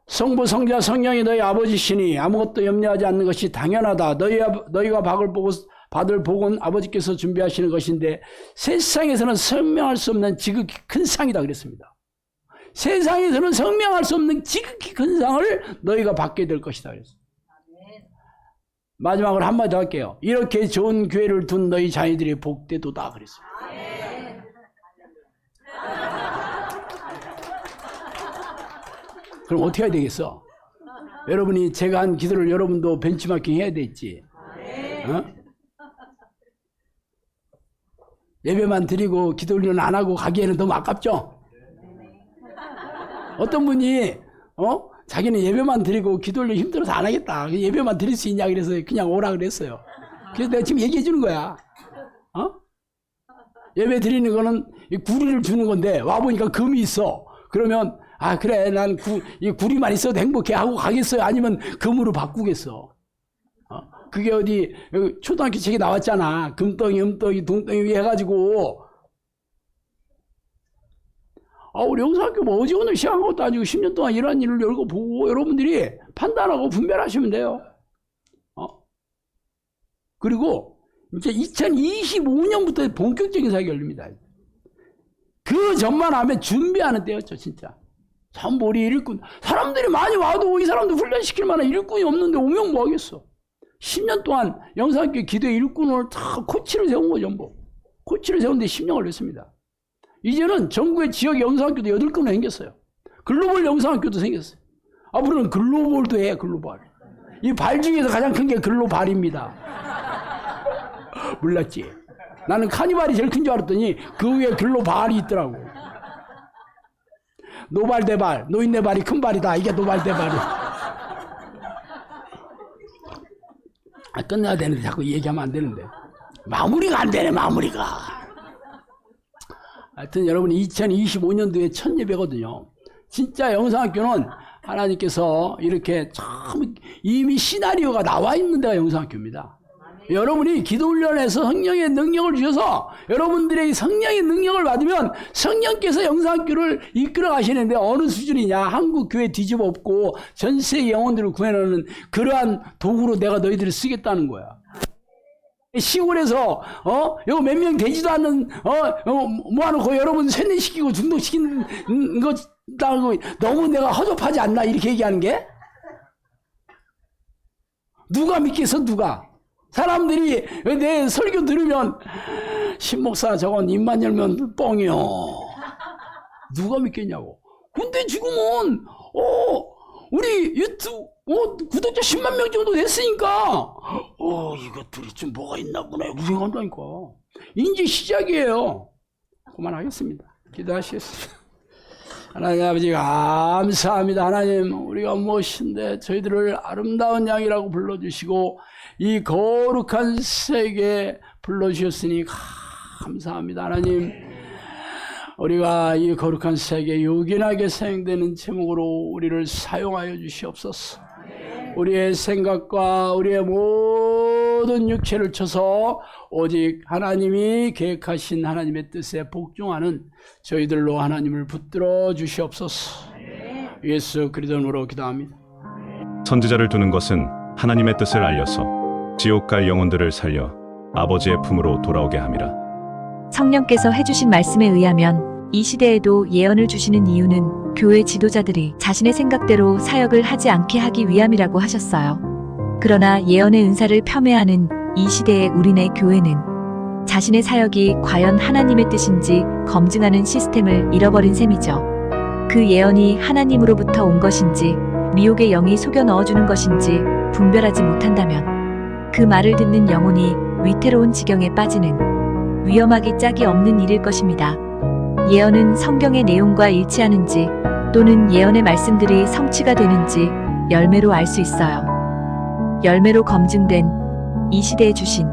성부 성자 성령이 너희 아버지시니 아무것도 염려하지 않는 것이 당연하다. 너희가 받을 복은 아버지께서 준비하시는 것인데 세상에서는 설명할 수 없는 지극히 큰 상이다 그랬습니다. 세상에서는 설명할 수 없는 지극히 큰 상을 너희가 받게 될 것이다 그랬어요. 마지막으로 한마디 더 할게요. 이렇게 좋은 교회를 둔 너희 자녀들이 복되도다 그랬어요. 그럼 어떻게 해야 되겠어? 여러분이 제가 한 기도를 여러분도 벤치마킹 해야 되겠지. 예배만 드리고 기도 훈련 안 하고 가기에는 너무 아깝죠? 어떤 분이 자기는 예배만 드리고 기도 훈련 힘들어서 안 하겠다. 예배만 드릴 수 있냐 그래서 그냥 오라 그랬어요. 그래서 내가 지금 얘기해 주는 거야. 예배 드리는 거는 구리를 주는 건데 와보니까 금이 있어. 그러면 그래 난 이 구리만 있어도 행복해 하고 가겠어요? 아니면 금으로 바꾸겠어? 그게 어디 초등학교 책에 나왔잖아. 금덩이 은덩이 동덩이 해가지고 우리 영사학교 뭐 어제 오늘 시작한 것도 아니고 10년 동안 이런 일을 열고 보고 여러분들이 판단하고 분별하시면 돼요. 그리고 이제 2025년부터 본격적인 사역이 열립니다. 그 전만 하면 준비하는 때였죠 진짜. 전부 우리 일꾼. 사람들이 많이 와도 이 사람들 훈련시킬 만한 일꾼이 없는데 오면 뭐 하겠어. 10년 동안 영상학교 기도의 일꾼을 다 코치를 세운 거죠. 뭐. 코치를 세우는데 10년 걸렸습니다. 이제는 전국의 지역 영상학교도 8개나 생겼어요. 글로벌 영상학교도 생겼어요. 앞으로는 글로벌도 해, 글로벌. 이 발 중에서 가장 큰 게 글로발입니다. 몰랐지? 나는 카니발이 제일 큰 줄 알았더니 그 위에 글로발이 있더라고. 노발대발, 노인네 발이 큰 발이다. 이게 노발대발이. 끝내야 되는데 자꾸 얘기하면 안 되는데. 마무리가 안 되네, 마무리가. 하여튼 여러분 2025년도에 첫 예배거든요. 진짜 영상학교는 하나님께서 이렇게 참 이미 시나리오가 나와 있는 데가 영상학교입니다. 여러분이 기도훈련에서 성령의 능력을 주셔서 여러분들의 성령의 능력을 받으면 성령께서 영상학교를 이끌어 가시는데 어느 수준이냐. 한국 교회 뒤집어 엎고 전 세계 영혼들을 구해내는 그러한 도구로 내가 너희들을 쓰겠다는 거야. 시골에서 이거 몇 명 되지도 않는 모아놓고 여러분 세뇌시키고 중독시키는 거 너무 내가 허접하지 않나 이렇게 얘기하는 게? 누가 믿겠어 누가? 사람들이 내 설교 들으면 신목사 저건 입만 열면 뻥이요. 누가 믿겠냐고. 근데 지금은 우리 유튜브 구독자 10만 명 정도 됐으니까 이것들이 좀 뭐가 있나 보네 우생한다니까. 이제 시작이에요. 그만하겠습니다. 기도하시겠습니다. 하나님 아버지 감사합니다. 하나님 우리가 무엇인데 저희들을 아름다운 양이라고 불러주시고 이 거룩한 세계에 불러주셨으니 감사합니다. 하나님 우리가 이 거룩한 세계에 요긴하게 사용되는 제목으로 우리를 사용하여 주시옵소서. 우리의 생각과 우리의 모든 육체를 쳐서 오직 하나님이 계획하신 하나님의 뜻에 복종하는 저희들로 하나님을 붙들어 주시옵소서. 예수 그리스도 이름으로 기도합니다. 선지자를 두는 것은 하나님의 뜻을 알려서 지옥 갈 영혼들을 살려 아버지의 품으로 돌아오게 함이라. 성령께서 해주신 말씀에 의하면 이 시대에도 예언을 주시는 이유는 교회 지도자들이 자신의 생각대로 사역을 하지 않게 하기 위함이라고 하셨어요. 그러나 예언의 은사를 폄훼하는 이 시대의 우리네 교회는 자신의 사역이 과연 하나님의 뜻인지 검증하는 시스템을 잃어버린 셈이죠. 그 예언이 하나님으로부터 온 것인지 미혹의 영이 속여 넣어주는 것인지 분별하지 못한다면 그 말을 듣는 영혼이 위태로운 지경에 빠지는 위험하기 짝이 없는 일일 것입니다. 예언은 성경의 내용과 일치하는지 또는 예언의 말씀들이 성취가 되는지 열매로 알 수 있어요. 열매로 검증된 이 시대에 주신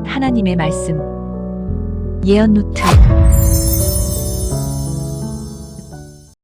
하나님의 말씀 예언 노트